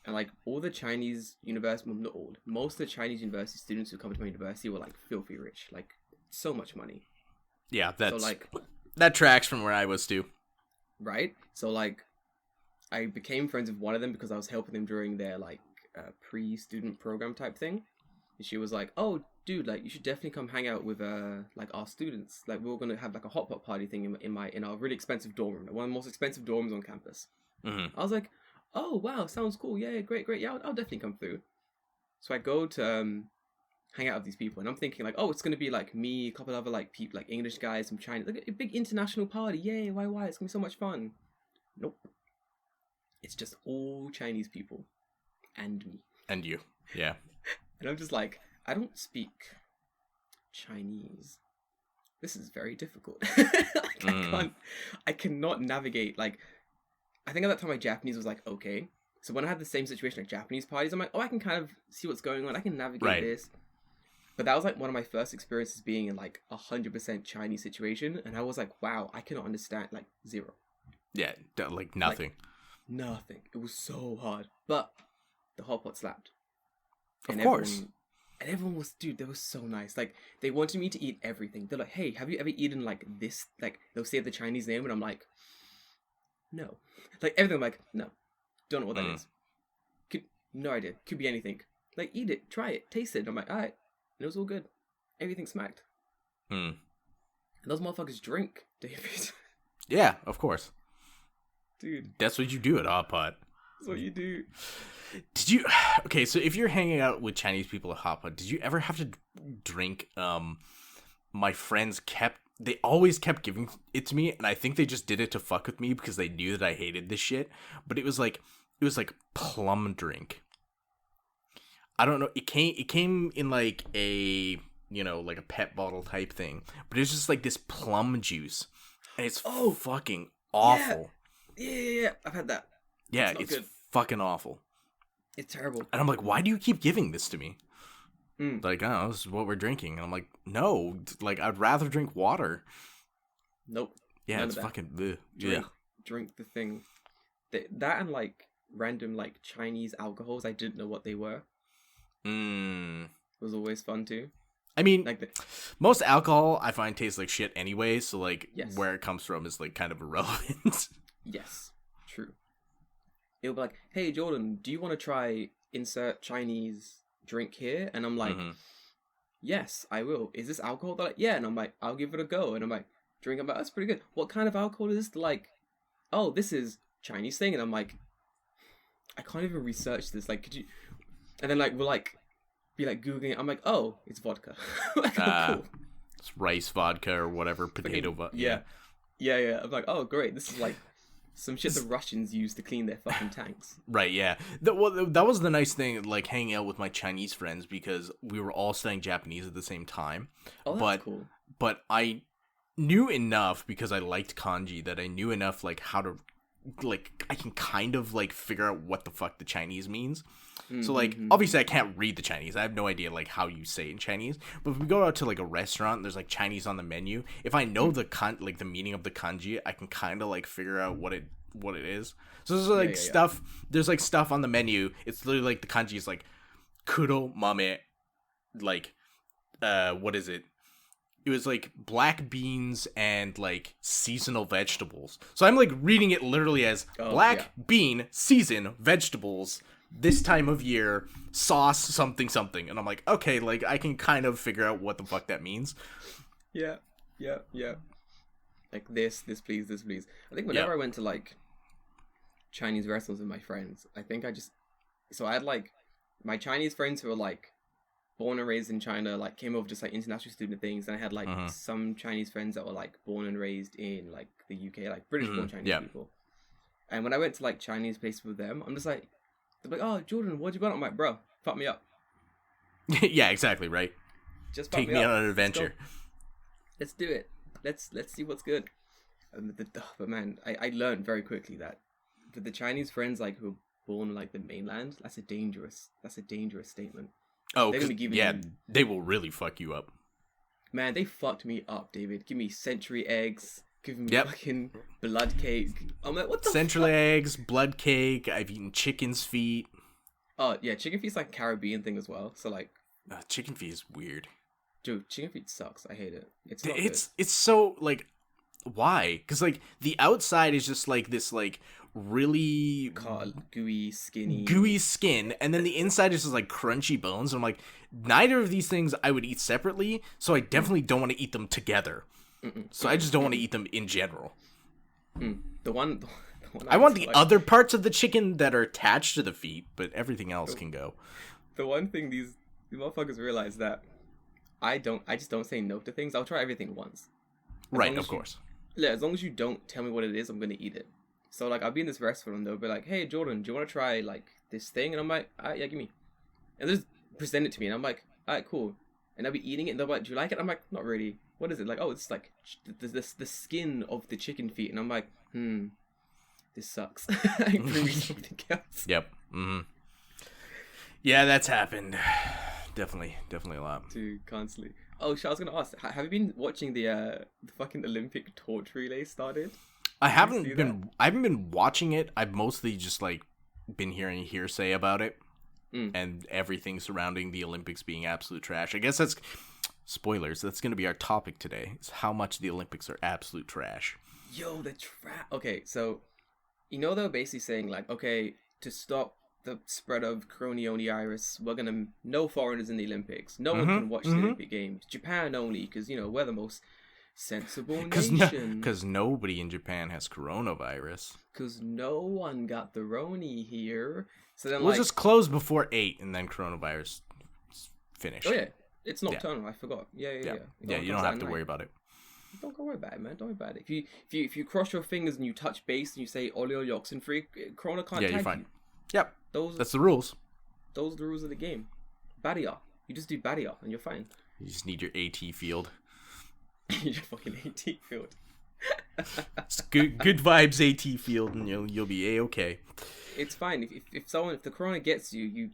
And like all the Chinese university, well, not all, most of the Chinese university students who come to my university were like filthy rich, like so much money. Yeah, that tracks from where I was too. Right? So like I became friends with one of them because I was helping them during their like pre-student program type thing. And she was like, "Oh, dude, like you should definitely come hang out with like our students. Like we're gonna have like a hot pot party thing in our really expensive dorm room, one of the most expensive dorms on campus." I was like, "Oh wow, sounds cool. Yeah, great. Yeah, I'll definitely come through." So I go to hang out with these people, and I'm thinking like, "Oh, it's gonna be like me, a couple other like people, like English guys from China, like a big international party. Yay, why? It's gonna be so much fun." Nope, it's just all Chinese people, and me, and you, yeah. And I'm just like, I don't speak Chinese. This is very difficult. Like, I cannot navigate. Like, I think at that time my Japanese was like, okay. So when I had the same situation at Japanese parties, I'm like, oh, I can kind of see what's going on. I can navigate this. But that was like one of my first experiences being in like 100% Chinese situation. And I was like, wow, I cannot understand, like 0. Yeah, like nothing. Like, nothing. It was so hard. But the hot pot slapped. Of course. Everyone was, dude, they were so nice. Like, they wanted me to eat everything. They're like, hey, have you ever eaten, like, this? Like, they'll say the Chinese name, and I'm like, no. Like, everything, I'm like, no. Don't know what that is. No idea. Could be anything. Like, eat it. Try it. Taste it. And I'm like, all right. And it was all good. Everything smacked. And those motherfuckers drink, David. Yeah, of course. Dude. That's what you do at Hot Pot. That's what you do. Did you... Okay, so if you're hanging out with Chinese people at Hot Pot, did you ever have to drink... My friends they always kept giving it to me, and I think they just did it to fuck with me because they knew that I hated this shit. But it was like plum drink. I don't know. It came in like a, you know, like a pet bottle type thing, but it's just like this plum juice, and it's fucking awful. Yeah. I've had that. Yeah, it's fucking awful. It's terrible. And I'm like, why do you keep giving this to me? Mm. Like, oh, this is what we're drinking. And I'm like, no, like, I'd rather drink water. Nope. Yeah, None it's of that. fucking, ugh. Drink, Yeah. drink the thing. That and like random like Chinese alcohols. I didn't know what they were. Was always fun too. I mean, Like most alcohol I find tastes like shit anyway, so like Yes. where it comes from is like kind of irrelevant. yes, true. It'll be like, hey Jordan, do you want to try insert Chinese drink here? And I'm like, Mhm. yes, I will. Is this alcohol? They're like, yeah. And I'm like, I'll give it a go. And I'm like, drink. I'm like, that's pretty good. What kind of alcohol is this? They're like, oh, this is Chinese thing. And I'm like, I can't even research this. Like, could you? And then like we'll like be like googling it. I'm like, oh, it's vodka. Like, oh, cool. It's rice vodka or whatever, potato vodka. Yeah. I'm like, oh, great. This is like some shit the Russians use to clean their fucking tanks. Right, yeah. That was the nice thing, like, hanging out with my Chinese friends, because we were all studying Japanese at the same time. Oh, that's cool. But I knew enough, because I liked kanji, that I knew enough, like, how to, like, I can kind of, like, figure out what the fuck the Chinese means. So, like, obviously I can't read the Chinese. I have no idea, like, how you say it in Chinese. But if we go out to, like, a restaurant and there's, like, Chinese on the menu, if I know the meaning of the kanji, I can kind of, like, figure out what it is. So there's, like, stuff, there's, like, stuff on the menu. It's literally, like, the kanji is, like, kuro mame, like, what is it? It was, like, black beans and, like, seasonal vegetables. So I'm, like, reading it literally as black bean, season, vegetables, this time of year, sauce, something, something. And I'm like, okay, like, I can kind of figure out what the fuck that means. Yeah. Like, this please, this please. I think whenever I went to, like, Chinese restaurants with my friends, I think so I had, like, my Chinese friends who were, like, born and raised in China, like, came over just, like, international student things, and I had, like, some Chinese friends that were, like, born and raised in, like, the UK, like, British-born Chinese people. And when I went to, like, Chinese places with them, I'm just like, they're like, oh, Jordan, what'd you want? I'm like, bro, fuck me up. Yeah, exactly, right? Just take me on an adventure. Let's do it. Let's see what's good. But man, I learned very quickly that the Chinese friends, like, who are born, like, the mainland, that's a dangerous statement. Oh, they will really fuck you up. Man, they fucked me up, David. Give me century eggs. Give me fucking blood cake. I'm like, what the Central eggs, blood cake. I've eaten chicken's feet. Oh, yeah, chicken feet's like Caribbean thing as well. So, like... chicken feet is weird. Dude, chicken feet sucks. I hate it. It's so, like... Why? Because, like, the outside is just, like, this, like, really... gooey, skinny... Gooey skin, and then the inside is just, like, crunchy bones. And I'm like, neither of these things I would eat separately, so I definitely don't want to eat them together. So I just don't want to eat them in general. The one I want the other parts of the chicken that are attached to the feet, but everything else can go. The one thing these motherfuckers realize that I just don't say no to things. I'll try everything once. Right, of course. Yeah, as long as you don't tell me what it is, I'm gonna eat it. So, like, I'll be in this restaurant and they'll be like, hey, Jordan, do you want to try, like, this thing? And I'm like, alright, yeah, give me. And they just present it to me and I'm like, alright, cool. And I'll be eating it and they'll be like, do you like it? I'm like, not really. What is it? Like, oh, it's like the skin of the chicken feet. And I'm like, this sucks. I bring me something else. Yep. Yeah, that's happened. Definitely a lot. Dude, constantly. Oh, I was gonna ask, have you been watching the fucking Olympic torch relay started? I haven't been watching it. I've mostly just, like, been hearing hearsay about it. And everything surrounding the Olympics being absolute trash. I guess that's spoilers. That's going to be our topic today. Is how much the Olympics are absolute trash. Yo, the trash. Okay, so they're basically saying, like, okay, to stop the spread of coronavirus, we're gonna no foreigners in the Olympics. No one can watch the Olympic Games. Japan only, because we're the most sensible nation. Because nobody in Japan has coronavirus. Because no one got the Roni here. So then, we'll just close before 8 and then coronavirus finish. Oh yeah, it's nocturnal. I forgot. Yeah. Yeah, you don't have to worry about it. Don't worry about it, man. Don't worry about it. If you cross your fingers and you touch base and you say Oleo Yoxin free, Corona can't tag you. Fine. Yep. That's the rules. Those are the rules of the game. Barrier. You just do barrier and you're fine. You just need your AT field. Your fucking AT field. It's good vibes, AT Field, and you'll be A-okay. It's fine if the corona gets you, you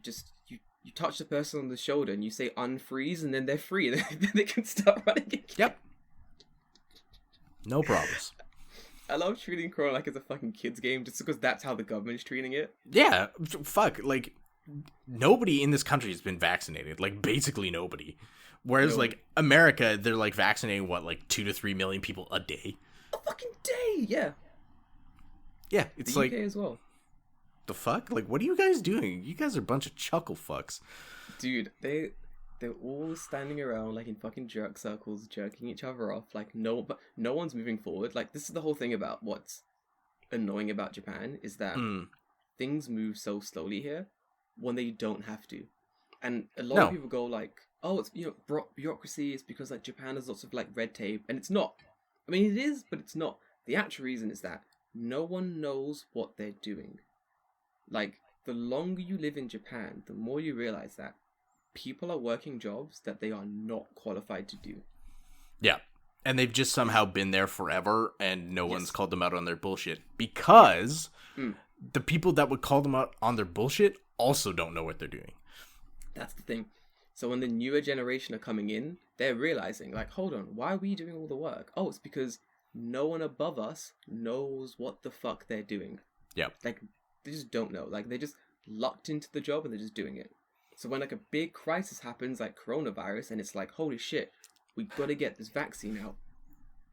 touch the person on the shoulder and you say unfreeze, and then they're free. Then they can start running again. Yep. No problems. I love treating corona like it's a fucking kids game, just because that's how the government's treating it. Yeah, fuck. Like, nobody in this country has been vaccinated. Like, basically nobody. Whereas, like, America, they're, like, vaccinating, what, like, 2 to 3 million people a day? A fucking day, yeah. Yeah, it's the like... UK as well. The fuck? Like, what are you guys doing? You guys are a bunch of chuckle fucks. Dude, they're all standing around, like, in fucking jerk circles, jerking each other off. Like, no one's moving forward. Like, this is the whole thing about what's annoying about Japan, is that things move so slowly here when they don't have to. And a lot of people go, like, oh, it's, bureaucracy. It's because, like, Japan has lots of, like, red tape. And it's not. I mean, it is, but it's not. The actual reason is that no one knows what they're doing. Like, the longer you live in Japan, the more you realize that people are working jobs that they are not qualified to do. Yeah. And they've just somehow been there forever, and no one's called them out on their bullshit. Because the people that would call them out on their bullshit also don't know what they're doing. That's the thing. So when the newer generation are coming in, they're realizing, like, hold on, why are we doing all the work? Oh, it's because no one above us knows what the fuck they're doing. Yeah. Like, they just don't know. Like, they're just locked into the job and they're just doing it. So when, like, a big crisis happens, like coronavirus, and it's like, holy shit, we gotta get this vaccine out.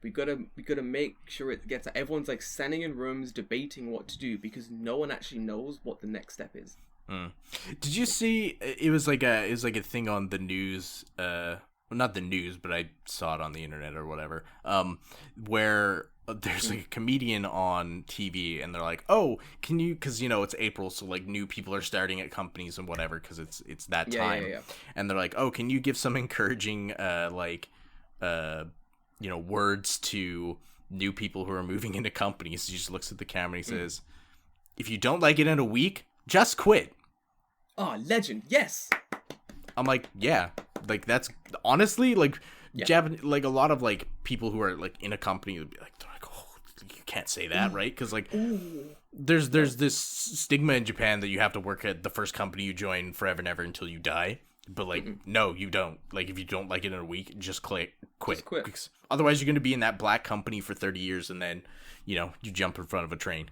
We gotta make sure it gets out. Everyone's, like, standing in rooms debating what to do because no one actually knows what the next step is. Did you see? It was like a thing on the news. Well, not the news, but I saw it on the internet or whatever. Where there's like a comedian on TV, and they're like, "Oh, can you?" Because it's April, so like new people are starting at companies and whatever, because it's that time. Yeah. And they're like, "Oh, can you give some encouraging words to new people who are moving into companies?" He just looks at the camera and he says, "If you don't like it in a week, just quit." Oh, legend, yes. I'm like, yeah, like that's honestly like Japan, like a lot of like people who are like in a company would be like, they're like, oh, you can't say that, right? Because like there's this stigma in Japan that you have to work at the first company you join forever and ever until you die. But like, no, you don't. Like, if you don't like it in a week, just quit. Just quit. Because otherwise, you're going to be in that black company for 30 years, and then you jump in front of a train.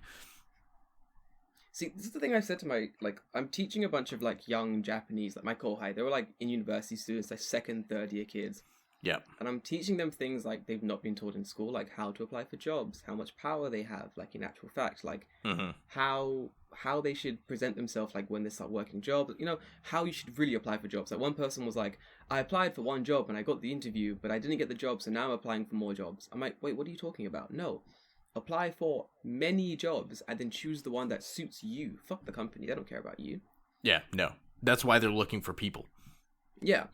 See, this is the thing I said to I'm teaching a bunch of, like, young Japanese, like, my kohai. They were, like, in university students, like, second, third year kids. Yeah. And I'm teaching them things, like, they've not been taught in school, like, how to apply for jobs, how much power they have, like, in actual fact, like, how they should present themselves, like, when they start working jobs, how you should really apply for jobs. Like, one person was like, I applied for one job and I got the interview, but I didn't get the job, so now I'm applying for more jobs. I'm like, wait, what are you talking about? No. Apply for many jobs and then choose the one that suits you. Fuck the company. They don't care about you. Yeah, no. That's why they're looking for people. Yeah.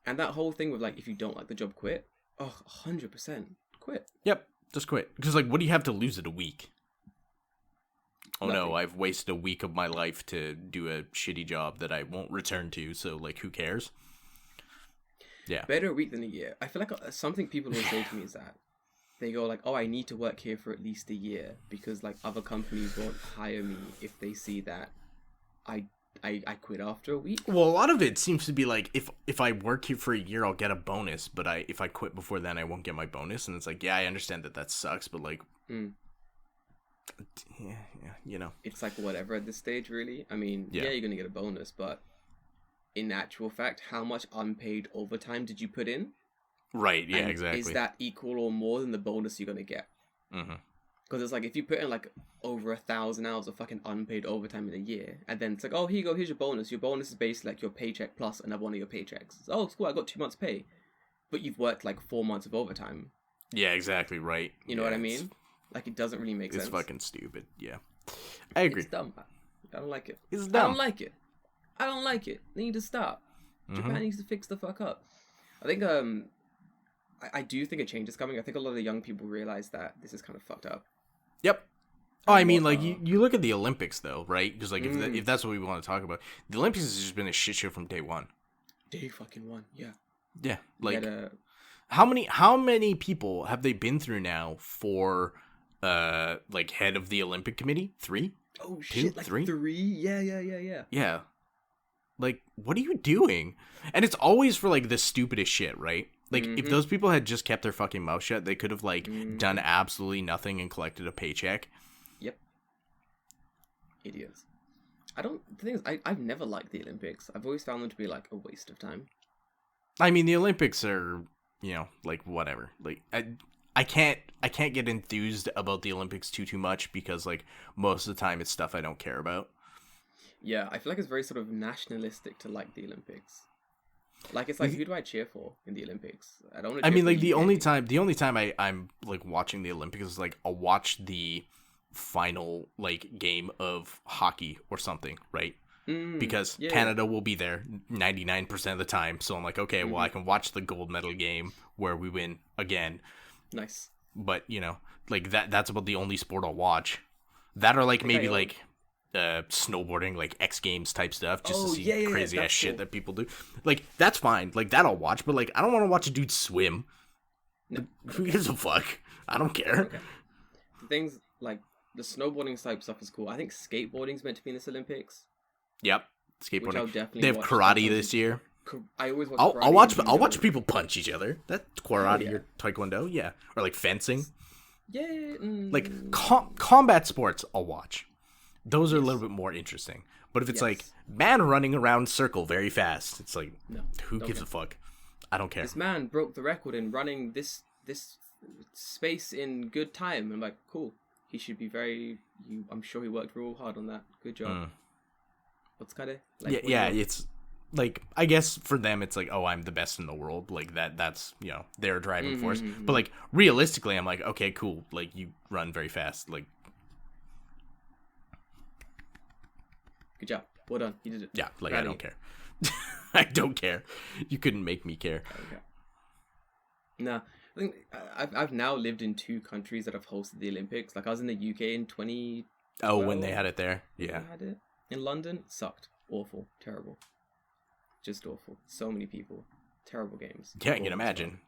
And that whole thing with, like, if you don't like the job, quit. Oh, 100%. Quit. Yep. Just quit. Because, like, what do you have to lose in a week? Oh, Nothing. no, I've wasted a week of my life to do a shitty job that I won't return to, so, like, who cares? Yeah. Better a week than a year. I feel like something people will say to me is that they go, like, oh, I need to work here for at least a year because, like, other companies won't hire me if they see that I quit after a week. Well, a lot of it seems to be like, if I work here for a year, I'll get a bonus, but if I quit before then, I won't get my bonus. And it's like, yeah, I understand that sucks, but like, yeah, It's like whatever at this stage, really. I mean, yeah, you're gonna get a bonus, but in actual fact, how much unpaid overtime did you put in? Right, yeah, and exactly. Is that equal or more than the bonus you're gonna get? Because it's like, if you put in like over 1,000 hours of fucking unpaid overtime in a year, and then it's like, oh, here you go, here's your bonus. Your bonus is basically like your paycheck plus another one of your paychecks. It's, oh, it's cool, I got 2 months pay. But you've worked like 4 months of overtime. Yeah, exactly, right. You know what I mean? Like, it doesn't really make sense. It's fucking stupid, yeah. I agree. It's dumb. I don't like it. It's dumb. I don't like it. I don't like it. They need to stop. Japan needs to fix the fuck up. I think, I do think a change is coming. I think a lot of the young people realize that this is kind of fucked up. Yep. Oh, I mean, like, you look at the Olympics, though, right? Because, like, if that's what we want to talk about, the Olympics has just been a shit show from day one. Day fucking one, yeah. Yeah, like, How many people have they been through now for like head of the Olympic Committee? 3? Oh 2? shit, like 3? 3? Yeah. Yeah. Like, what are you doing? And it's always for like the stupidest shit, right? Like, if those people had just kept their fucking mouth shut, they could have like done absolutely nothing and collected a paycheck. Yep. Idiots. The thing is, I've never liked the Olympics. I've always found them to be like a waste of time. I mean, the Olympics are, like whatever. Like, I can't get enthused about the Olympics too much because like most of the time it's stuff I don't care about. Yeah, I feel like it's very sort of nationalistic to like the Olympics. Like, it's like, who do I cheer for in the Olympics? I don't. I mean, like the only time I'm like watching the Olympics is like I'll watch the final like game of hockey or something, right? Because Canada will be there 99% of the time, so I'm like, okay, well, I can watch the gold medal game where we win again. Nice. But like that's about the only sport I'll watch. That or like maybe like snowboarding, like X Games type stuff, just to see crazy ass shit that people do. Like, that's fine, like that I'll watch, but like I don't want to watch a dude swim. No. Who gives a fuck? I don't care. Okay. The things like the snowboarding type stuff is cool. I think skateboarding's meant to be in this Olympics. Yep, skateboarding. Which I'll definitely they have karate this year. I always watch karate. I'll watch people punch each other. That's karate or taekwondo, yeah, or like fencing. Yeah. Like combat sports, I'll watch. Those are a little bit more interesting. But if it's like man running around circle very fast, it's like, who gives a fuck? I don't care. This man broke the record in running this space in good time. I'm like, cool. He should be I'm sure he worked real hard on that. Good job. What's kind of like, it's like, I guess for them it's like, oh, I'm the best in the world, like that's their driving force. But like realistically, I'm like, okay, cool, like you run very fast, like good job, well done, you did it. Yeah, like I don't care. I don't care. You couldn't make me care. Okay. No, I think I've now lived in 2 countries that have hosted the Olympics. Like, I was in the UK in 2012. Oh, when they had it there, yeah. Had it in London. Sucked. Awful. Terrible. Just awful. So many people. Terrible games. Yeah, I can imagine.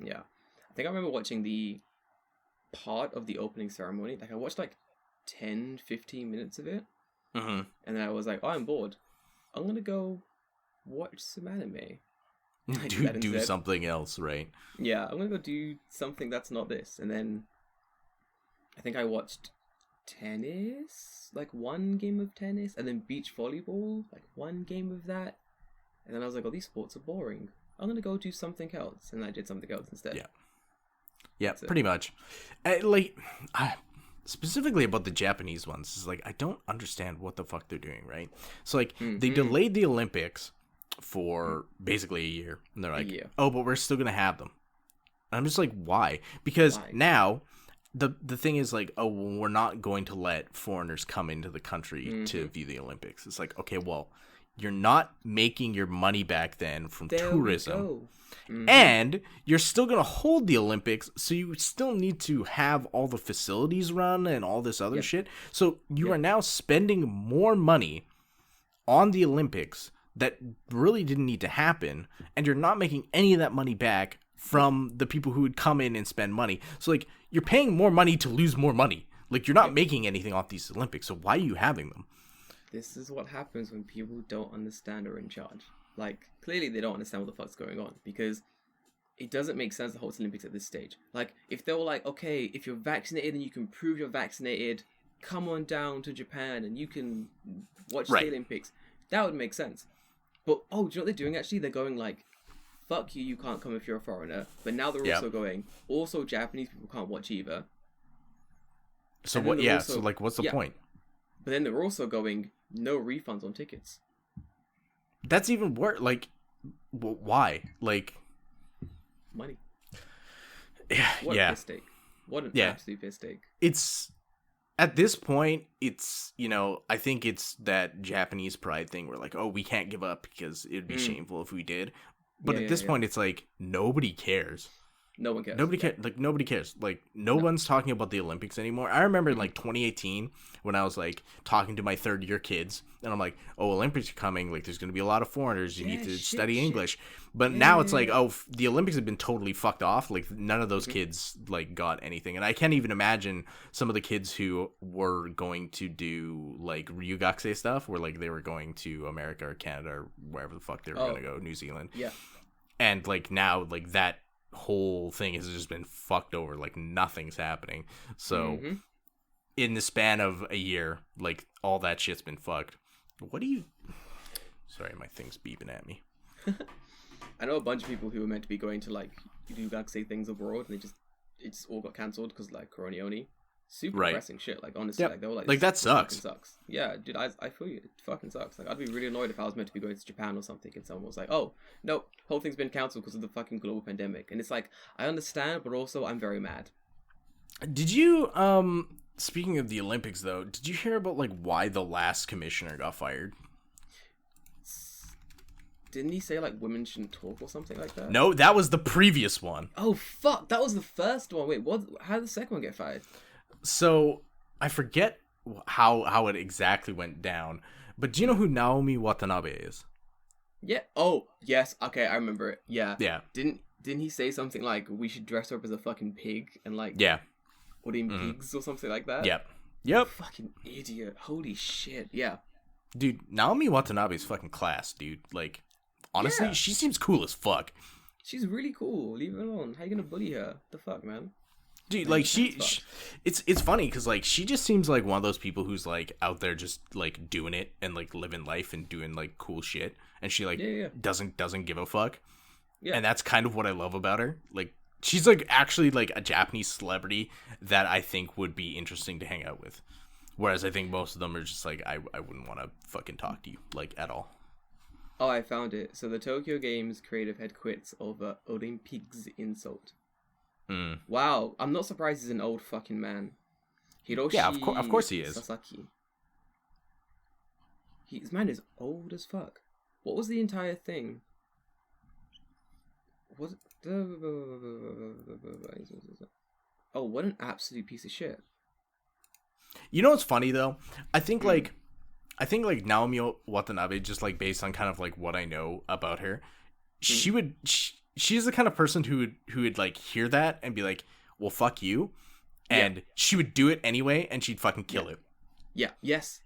Yeah, I think I remember watching the part of the opening ceremony. Like, I watched like 10-15 minutes of it, and then I was like, oh, I'm bored. I'm gonna go watch some anime. do something else, right? Yeah, I'm gonna go do something that's not this. And then I think I watched tennis, like 1 game of tennis, and then beach volleyball, like 1 game of that. And then I was like, oh, these sports are boring. I'm gonna go do something else. And I did something else instead. Yeah, pretty much. Specifically about the Japanese ones, is like, I don't understand what the fuck they're doing, right? So like, they delayed the Olympics for basically a year, and they're like, oh, but we're still gonna have them. And I'm just like, why? Because now the thing is like, oh, well, we're not going to let foreigners come into the country to view the Olympics. It's like, okay, well, you're not making your money back then from tourism, and you're still gonna hold the Olympics, so you still need to have all the facilities run and all this other shit. So you are now spending more money on the Olympics that really didn't need to happen, and you're not making any of that money back from the people who would come in and spend money. So like, you're paying more money to lose more money. Like, you're not making anything off these Olympics, so why are you having them? This is what happens when people don't understand or are in charge. Like, clearly they don't understand what the fuck's going on, because it doesn't make sense to hold Olympics at this stage. Like, if they were like, okay, if you're vaccinated and you can prove you're vaccinated, come on down to Japan and you can watch the Olympics, that would make sense. But, do you know what they're doing actually? They're going like, fuck you, you can't come if you're a foreigner. But now they're also going, also Japanese people can't watch either. So what, so like, what's the point? But then they're also going, no refunds on tickets. That's even worse. Like, why? Like, money. What a piss take. What an absolute piss take. It's, at this point, it's, I think it's that Japanese pride thing where like, oh, we can't give up because it would be shameful if we did. But at this point, it's like, nobody cares. No one cares. Nobody cares. Like, nobody cares. Like, no one's talking about the Olympics anymore. I remember in, like, 2018 when I was, like, talking to my third-year kids, and I'm like, oh, Olympics are coming. Like, there's going to be a lot of foreigners. You need to study English. But now it's like, oh, the Olympics have been totally fucked off. Like, none of those kids, like, got anything. And I can't even imagine some of the kids who were going to do, like, Ryugakusei stuff, where, like, they were going to America or Canada or wherever the fuck they were going to go, New Zealand. Yeah. And, like, now, like, that whole thing has just been fucked over. Like, nothing's happening. So in the span of a year, like, all that shit's been fucked. What do you... Sorry, my thing's beeping at me. I know a bunch of people who were meant to be going to, like, Ryugakusei things abroad, and it just all got cancelled because, like, Coronioni. Super depressing shit. Like, honestly, like, they were like that sucks. Sucks. Yeah, dude, I feel you. It fucking sucks. Like, I'd be really annoyed if I was meant to be going to Japan or something, and someone was like, "Oh, no, whole thing's been cancelled because of the fucking global pandemic." And it's like, I understand, but also I'm very mad. Did you speaking of the Olympics though, did you hear about, like, why the last commissioner got fired? Didn't he say, like, women shouldn't talk or something like that? No, that was the previous one. Oh, fuck. That was the first one. Wait, what? How did the second one get fired? So, I forget how it exactly went down, but do you know who Naomi Watanabe is? Yeah. Oh, yes. Okay, I remember it. Yeah. Yeah. Didn't he say something like, we should dress her up as a fucking pig and, like... Yeah. Or in pigs or something like that? Yep. Fucking idiot. Holy shit. Yeah. Dude, Naomi Watanabe is fucking class, dude. Like, honestly, she seems cool as fuck. She's really cool. Leave her alone. How you gonna bully her? The fuck, man? Dude, like, it's funny because, like, she just seems like one of those people who's, like, out there just, like, doing it and, like, living life and doing, like, cool shit, and she, like, doesn't give a fuck. Yeah. And that's kind of what I love about her. Like, she's, like, actually, like, a Japanese celebrity that I think would be interesting to hang out with. Whereas I think most of them are just, like, I wouldn't want to fucking talk to you, like, at all. Oh, I found it. So the Tokyo Games creative head quits over Olympics insult. Wow, I'm not surprised he's an old fucking man. Hiroshi of course he is. Sasaki. His man is old as fuck. What was the entire thing? What? Oh, what an absolute piece of shit. You know what's funny though? I think like Naomi Watanabe, just like based on kind of like what I know about her, she's the kind of person who would like hear that and be like, well, fuck you, and she would do it anyway, and she'd fucking kill it. Yeah. Yes.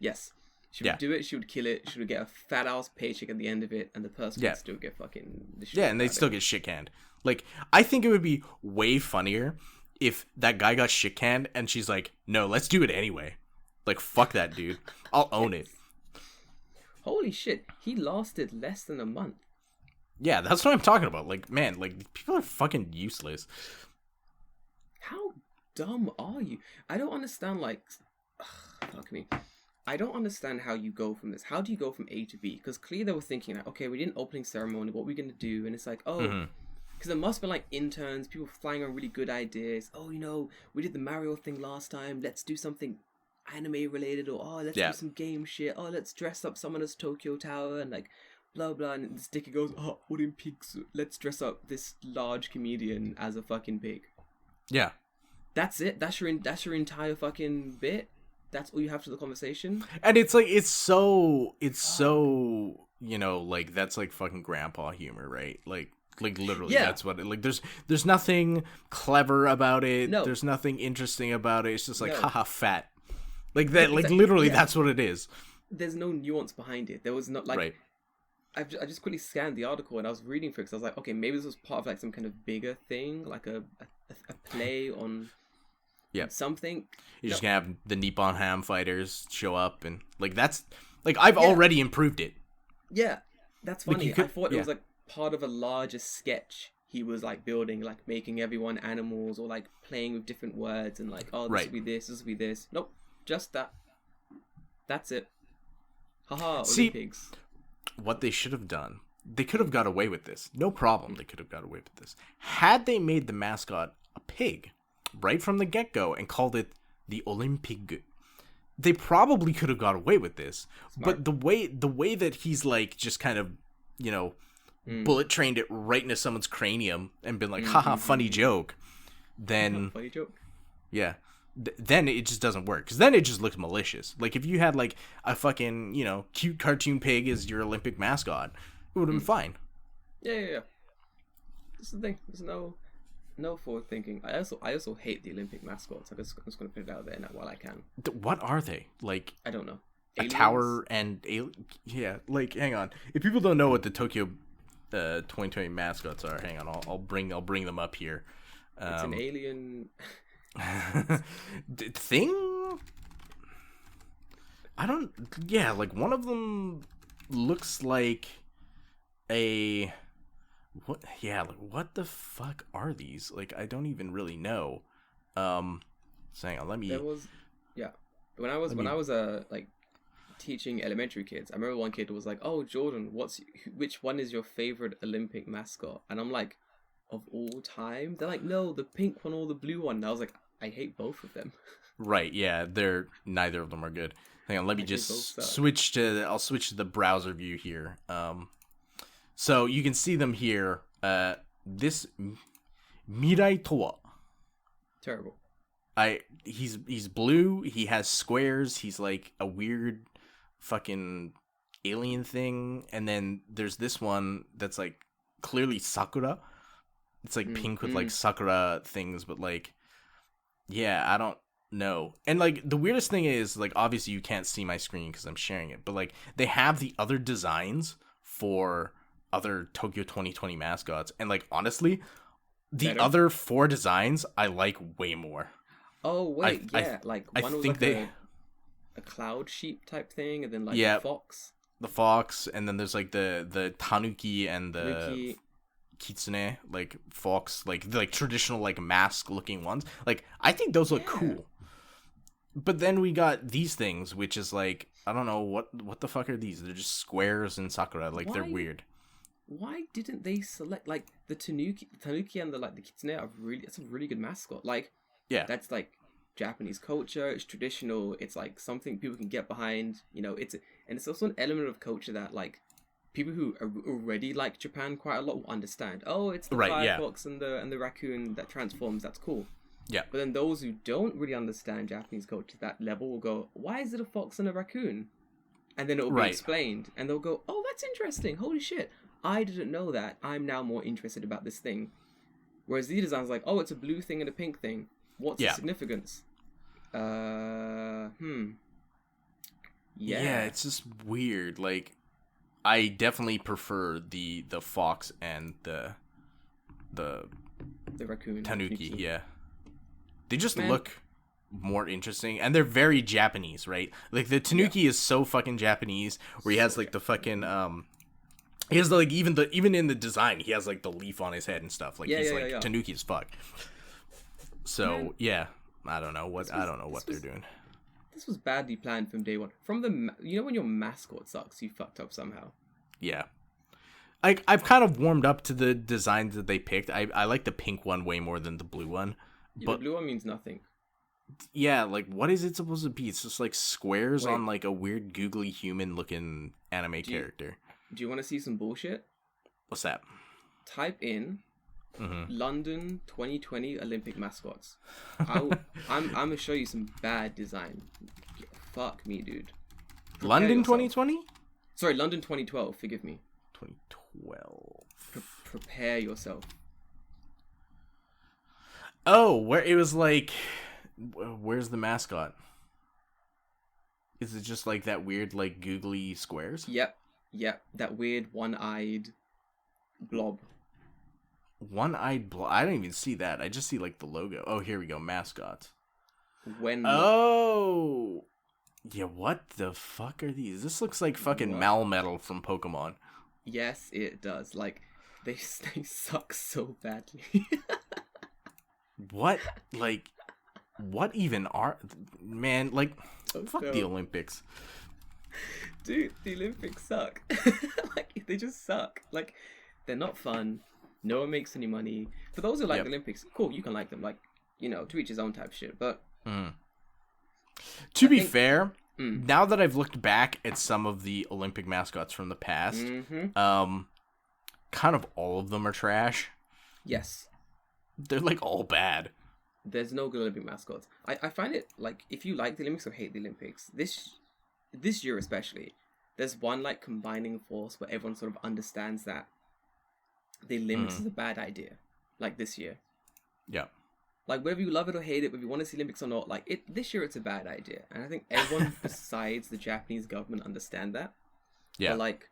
She would do it. She would kill it. She would get a fat ass paycheck at the end of it, and the person would still get fucking the shit. Yeah, and they'd still get shit canned. Like, I think it would be way funnier if that guy got shit canned and she's like, no, let's do it anyway. Like, fuck that dude. I'll own it. Holy shit, he lasted less than a month. Yeah, that's what I'm talking about. Like, man, like, people are fucking useless. How dumb are you? I don't understand, like... fuck me. I don't understand how you go from this. How do you go from A to B? Because clearly they were thinking, like, okay, we did an opening ceremony, what are we going to do? And it's like, oh... Because there must be, like, interns, people flying on really good ideas. Oh, you know, we did the Mario thing last time. Let's do something anime-related. Or, oh, let's do some game shit. Oh, let's dress up someone as Tokyo Tower. And, like, blah, blah. And this dickhead goes, oh, Olympics. Let's dress up this large comedian as a fucking pig. Yeah. That's it? That's your entire fucking bit? That's all you have to the conversation? And it's, like, it's so, you know, like, that's, like, fucking grandpa humor, right? Like literally, that's what it, like, there's nothing clever about it. No. There's nothing interesting about it. It's just like, haha, fat. Like that, like, literally, that's what it is. There's no nuance behind it. There was not, like, right. I just quickly scanned the article and I was reading through it because I was like, okay, maybe this was part of, like, some kind of bigger thing, like a play on something. You're just gonna have the Nippon Ham fighters show up and, like, that's, like, I've already improved it. Yeah, that's funny. Like, I thought it was, like, part of a larger sketch he was, like, building, like, making everyone animals or, like, playing with different words and, like, oh, this will be this will be this. Nope, just that. That's it. Haha, Olympics. What they should have done, they could have got away with this. No problem, they could have got away with this. Had they made the mascot a pig right from the get-go and called it the Olympig, they probably could have got away with this. Smart. But the way that he's, like, just kind of, you know, bullet trained it right into someone's cranium and been like, haha, funny joke, then funny joke. Yeah. Then it just doesn't work, because then it just looks malicious. Like, if you had, like, a fucking, cute cartoon pig as your Olympic mascot, it would have been fine. Yeah. That's the thing. There's no forward thinking. I also hate the Olympic mascots. I'm just going to put it out there now while I can. What are they? Like, I don't know. Aliens? A tower and... Yeah, like, hang on. If people don't know what the Tokyo 2020 mascots are, hang on. I'll bring them up here. It's an alien... thing. I don't. Yeah, like one of them looks like a what? Yeah, like what the fuck are these? Like I don't even really know. So hang on, let me. There was, yeah. When I was like teaching elementary kids, I remember one kid was like, "Oh, Jordan, which one is your favorite Olympic mascot?" And I'm like, "Of all time?" They're like, "No, the pink one or the blue one." And I was like, I hate both of them. Right, yeah, neither of them are good. Hang on, let me just switch to the browser view here. So you can see them here. This Mirai Towa. Terrible. He's blue, he has squares, he's like a weird fucking alien thing, and then there's this one that's like clearly Sakura. It's like pink with like Sakura things, but like yeah, I don't know. And like the weirdest thing is like obviously you can't see my screen because I'm sharing it, but like they have the other designs for other Tokyo 2020 mascots, and like honestly, the other 4 designs I like way more. Oh wait, like one was like a cloud sheep type thing, and then like the fox, and then there's like the tanuki and the kitsune, like fox, like traditional like mask looking ones. Like I think those look cool. But then we got these things, which is like I don't know what the fuck are these? They're just squares and Sakura. Like they're weird. Why didn't they select like the tanuki and the kitsune are really? It's a really good mascot. Like that's like Japanese culture. It's traditional. It's like something people can get behind. It's also an element of culture that like people who already like Japan quite a lot will understand. Oh, it's the firefox and the raccoon that transforms. That's cool. Yeah. But then those who don't really understand Japanese culture to that level will go, why is it a fox and a raccoon? And then it will be explained. And they'll go, oh, that's interesting. Holy shit. I didn't know that. I'm now more interested about this thing. Whereas these designs like, oh, it's a blue thing and a pink thing. What's the significance? Yeah, it's just weird. Like, I definitely prefer the fox and the raccoon tanuki. Yeah, they just look more interesting, and they're very Japanese, right? Like the tanuki is so fucking Japanese, where he has like the fucking he has like even in the design he has like the leaf on his head and stuff. Like he's like tanuki as fuck. So I don't know what they're doing. This was badly planned from day one. From the when your mascot sucks, you fucked up somehow. Yeah. I've kind of warmed up to the designs that they picked. I like the pink one way more than the blue one. But the blue one means nothing. Yeah, like what is it supposed to be? It's just like squares on like a weird googly human looking anime character. Do you want to see some bullshit? What's that? Type in London 2020 Olympic mascots. I'm gonna show you some bad design. Fuck me, dude. London 2020? Sorry, London 2012. Forgive me. 2012. Prepare yourself. Oh, where it was like, where's the mascot? Is it just like that weird, like googly squares? Yep. That weird one-eyed blob. One-eyed blob. I don't even see that. I just see like the logo. Oh, here we go. Mascots. Oh. Yeah, what the fuck are these? This looks like fucking Malmetal from Pokemon. Yes, it does. Like, they suck so badly. What? Like, what even are... Man, like, fuck the Olympics. Dude, the Olympics suck. Like, they just suck. Like, they're not fun. No one makes any money. For those who like the Olympics, cool, you can like them. Like, to each his own type shit. But... To be fair, now that I've looked back at some of the Olympic mascots from the past, kind of all of them are trash. Yes. They're like all bad. There's no good Olympic mascots. I find it like if you like the Olympics or hate the Olympics, this year especially, there's one like combining force where everyone sort of understands that the Olympics is a bad idea. Like this year. Yeah. Like whether you love it or hate it, whether you want to see Olympics or not, like this year it's a bad idea. And I think everyone besides the Japanese government understand that. Yeah. But like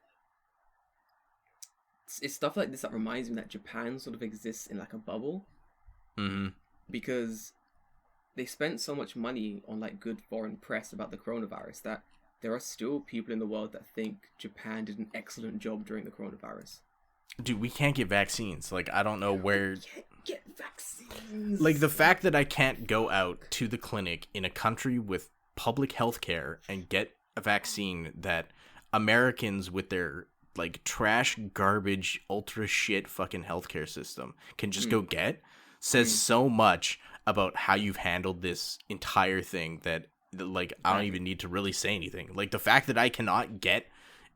it's stuff like this that reminds me that Japan sort of exists in like a bubble. Mm-hmm. Because they spent so much money on like good foreign press about the coronavirus that there are still people in the world that think Japan did an excellent job during the coronavirus. Dude, we can't get vaccines. Like, I don't know where... Get vaccines! Like, the fact that I can't go out to the clinic in a country with public health care and get a vaccine that Americans with their, like, trash, garbage, ultra shit fucking healthcare system can just go get says so much about how you've handled this entire thing that, like, I don't even need to really say anything. Like, the fact that I cannot get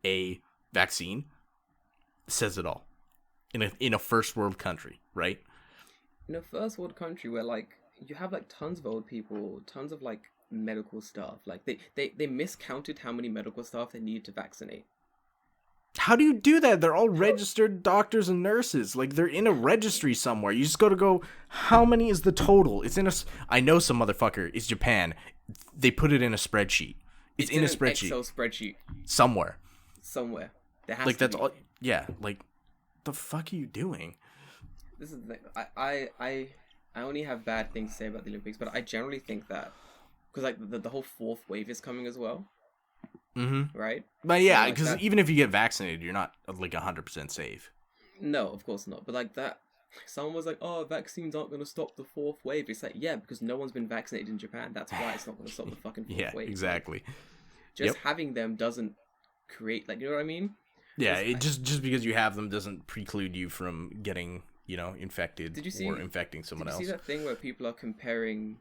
a vaccine says it all. In a first world country, right? In a first world country where like you have like tons of old people, tons of like medical staff, like they miscounted how many medical staff they needed to vaccinate. How do you do that? They're all registered doctors and nurses. Like they're in a registry somewhere. You just got to go. How many is the total? It's in a. I know some motherfucker is Japan. They put it in a spreadsheet. It's in a spreadsheet. Excel spreadsheet somewhere. There has like to that's be. all. Yeah. Like. The fuck are you doing? This is the thing. I only have bad things to say about the Olympics, but I generally think that because like the whole fourth wave is coming as well. Mm-hmm. Right. But yeah, like because even if you get vaccinated, you're not like 100% safe. No, of course not. But like that, someone was like, "Oh, vaccines aren't going to stop the fourth wave." It's like, yeah, because no one's been vaccinated in Japan. That's why it's not going to stop the fucking fourth wave. Yeah, exactly. Just having them doesn't create like, you know what I mean? Yeah, it just because you have them doesn't preclude you from getting, infected or infecting someone else. Did you see that thing where people are comparing...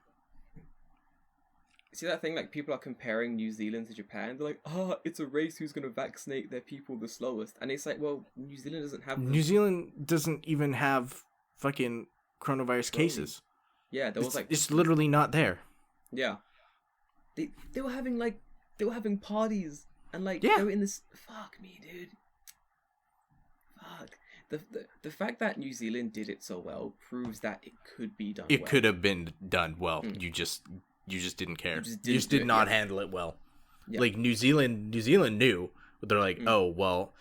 See that thing, like, people are comparing New Zealand to Japan? They're like, it's a race who's going to vaccinate their people the slowest. And it's like, well, New Zealand doesn't have... New Zealand doesn't even have fucking coronavirus cases. Yeah, there was like... It's literally not there. Yeah. They were having, like... They were having parties... And like yeah. They were in this. Fuck me, dude. Fuck. The fact that New Zealand did it so well proves that it could be done. It could have been done well. You just didn't care. You just did not handle it well. Yeah. Like New Zealand knew. But they're like, oh well.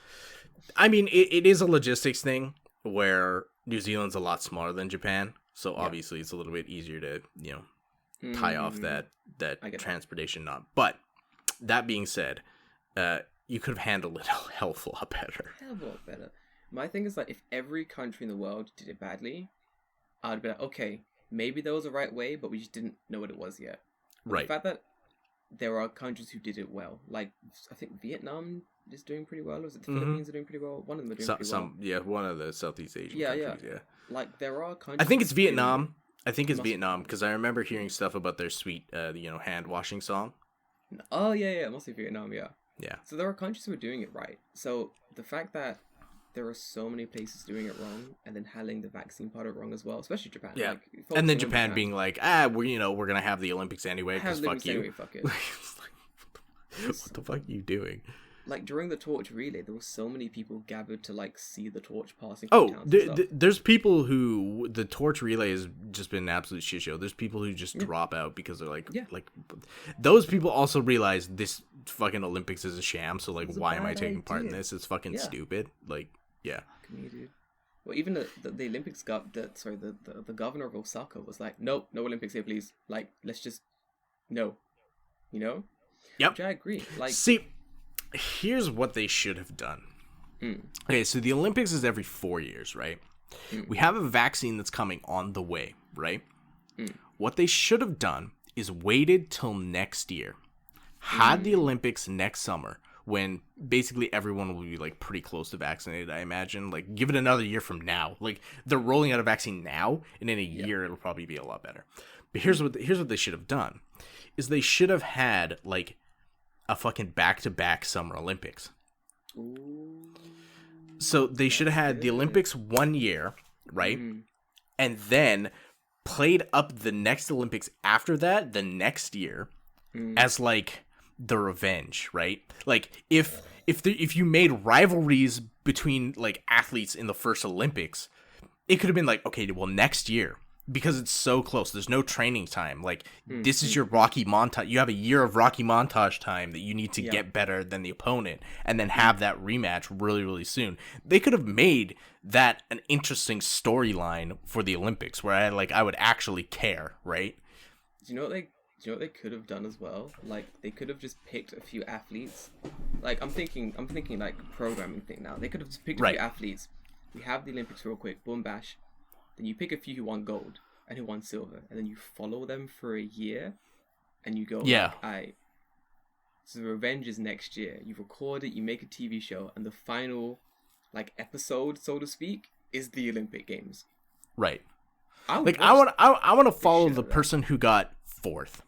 I mean, it is a logistics thing where New Zealand's a lot smaller than Japan, so obviously it's a little bit easier to tie off that transportation knob. But that being said. You could have handled it a hell of a lot better. Hell of a lot better. My thing is like, if every country in the world did it badly, I'd be like, okay, maybe there was a right way, but we just didn't know what it was yet. But right. The fact that there are countries who did it well, like I think Vietnam is doing pretty well. Or is it the Philippines are doing pretty well? One of them are doing pretty well. Yeah, one of the Southeast Asian countries. Yeah. Like there are countries. I think it's Vietnam. I think it's Vietnam because I remember hearing stuff about their sweet, hand washing song. Oh yeah, it must be Vietnam. Yeah. Yeah. So there are countries who are doing it right. So the fact that there are so many places doing it wrong and then handling the vaccine part of it wrong as well, especially Japan. Yeah. Like, and then Japan being like, we're gonna have the Olympics anyway because fuck you. Anyway, fuck it. What the fuck are you doing? Like during the torch relay, there were so many people gathered to like see the torch passing. There's people who the torch relay has just been an absolute shit show. There's people who just drop out because they're like, those people also realize this fucking Olympics is a sham. So like, why am I taking part in this? It's fucking stupid. Like, yeah. Dude. Well, even the Olympics the governor of Osaka was like, nope, no Olympics here, please. Like, let's just no, Yep. Which I agree. Like, see. Here's what they should have done. Okay, so the Olympics is every 4 years, right? We have a vaccine that's coming on the way, right? What they should have done is waited till next year. Had the Olympics next summer when basically everyone will be like pretty close to vaccinated, I imagine. Like give it another year from now. Like they're rolling out a vaccine now and in a year it'll probably be a lot better. But here's what they should have done is they should have had like a fucking back-to-back Summer Olympics. Ooh. So they should have had the Olympics 1 year, right? And then played up the next Olympics after that, the next year, as like the revenge, right? Like if you made rivalries between like athletes in the first Olympics, it could have been like, okay, well, next year, because it's so close, there's no training time. Like this is your Rocky montage. You have a year of Rocky montage time that you need to get better than the opponent, and then have that rematch really, really soon. They could have made that an interesting storyline for the Olympics, where I would actually care, right? Do you know what they could have done as well? Like they could have just picked a few athletes. Like I'm thinking like programming thing now. They could have just picked a few athletes. We have the Olympics real quick, boom bash. Then you pick a few who won gold and who won silver, and then you follow them for a year, and you go, so the revenge is next year. You record it, you make a TV show, and the final, like episode, so to speak, is the Olympic Games. Right. I want to follow the person who got fourth.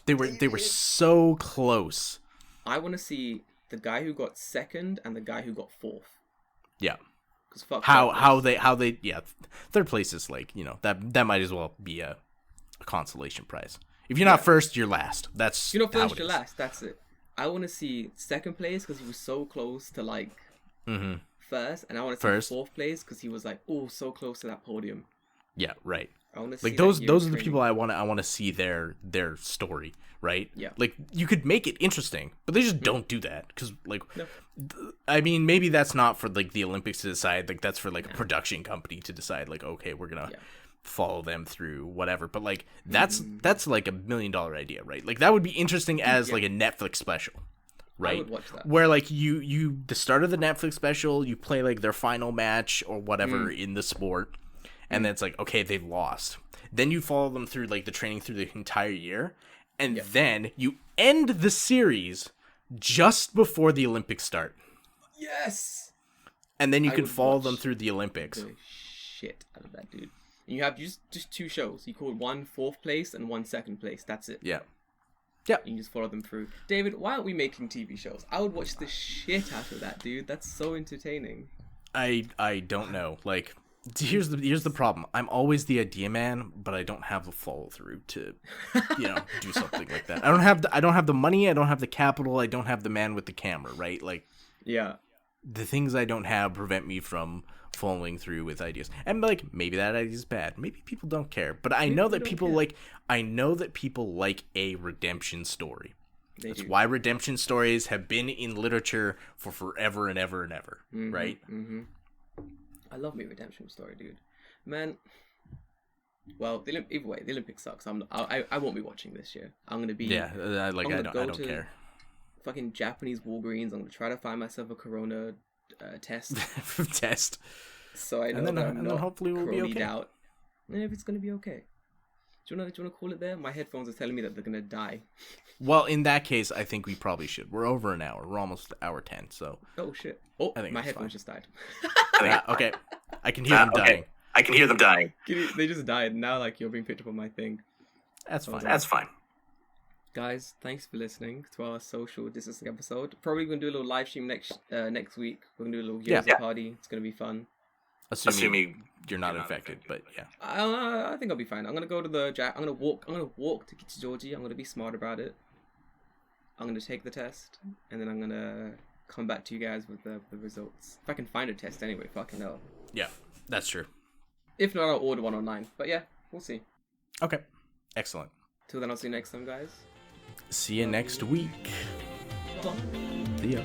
They were so close. I want to see the guy who got second and the guy who got fourth. Yeah. Fuck how they third place is like, that might as well be a consolation prize. If you're not first, you're last. That's you're not first, you're last. That's it. I want to see second place because he was so close to like first, and I want to see fourth place because he was like so close to that podium. Yeah, right. I want to see like those are the people I want to see their story, right? Yeah. Like you could make it interesting, but they just don't do that because like. No. I mean, maybe that's not for like the Olympics to decide. Like that's for like a production company to decide. Like, okay, we're gonna follow them through whatever. But like that's like $1 million idea, right? Like that would be interesting as like a Netflix special, right? I would watch that. Where like you the start of the Netflix special, you play like their final match or whatever in the sport, and then it's like, okay, they've lost. Then you follow them through like the training through the entire year, and then you end the series just before the Olympics start. Yes. And then you can follow them through the Olympics. The shit out of that, dude. And you have just two shows. You call one fourth place and one second place. That's it. Yeah. Yeah. You can just follow them through. David, why aren't we making TV shows? I would watch the shit out of that, dude. That's so entertaining. I don't know. Like, here's the problem. I'm always the idea man, but I don't have the follow through to, do something like that. I don't have the money. I don't have the capital. I don't have the man with the camera. Right? Like, yeah, the things I don't have prevent me from following through with ideas. And like, maybe that idea is bad. Maybe people don't care. But I know that people like. I know that people like a redemption story. That's why redemption stories have been in literature for forever and ever and ever. Right? Mm-hmm. I love me redemption story, dude. Man. Well, either way, the Olympics sucks. I won't be watching this year. I'm gonna be. Yeah, I don't care. Fucking Japanese Walgreens. I'm gonna try to find myself a Corona test. Test. So I know and then hopefully we'll be okay. Out. And if it's gonna be okay. Do you wanna call it there? My headphones are telling me that they're gonna die. Well, in that case, I think we probably should. We're over an hour. We're almost hour 10. So. Oh shit! Oh, I think my headphones just died. Okay, I can hear them dying. I can hear them dying. They just died. Now, like, you're being picked up on my thing. That's fine. That's fine. Guys, thanks for listening to our social distancing episode. Probably gonna do a little live stream next week. We're gonna do a little Yosa party. It's gonna be fun. Assuming you're not infected, but yeah. I think I'll be fine. I'm gonna go to I'm gonna walk to Kichijoji. I'm gonna be smart about it. I'm gonna take the test, and then I'm gonna come back to you guys with the results. If I can find a test anyway, fucking hell. Yeah, that's true. If not, I'll order one online. But yeah, we'll see. Okay, excellent. Till then, I'll see you next time, guys. See you next week. Bye. See ya.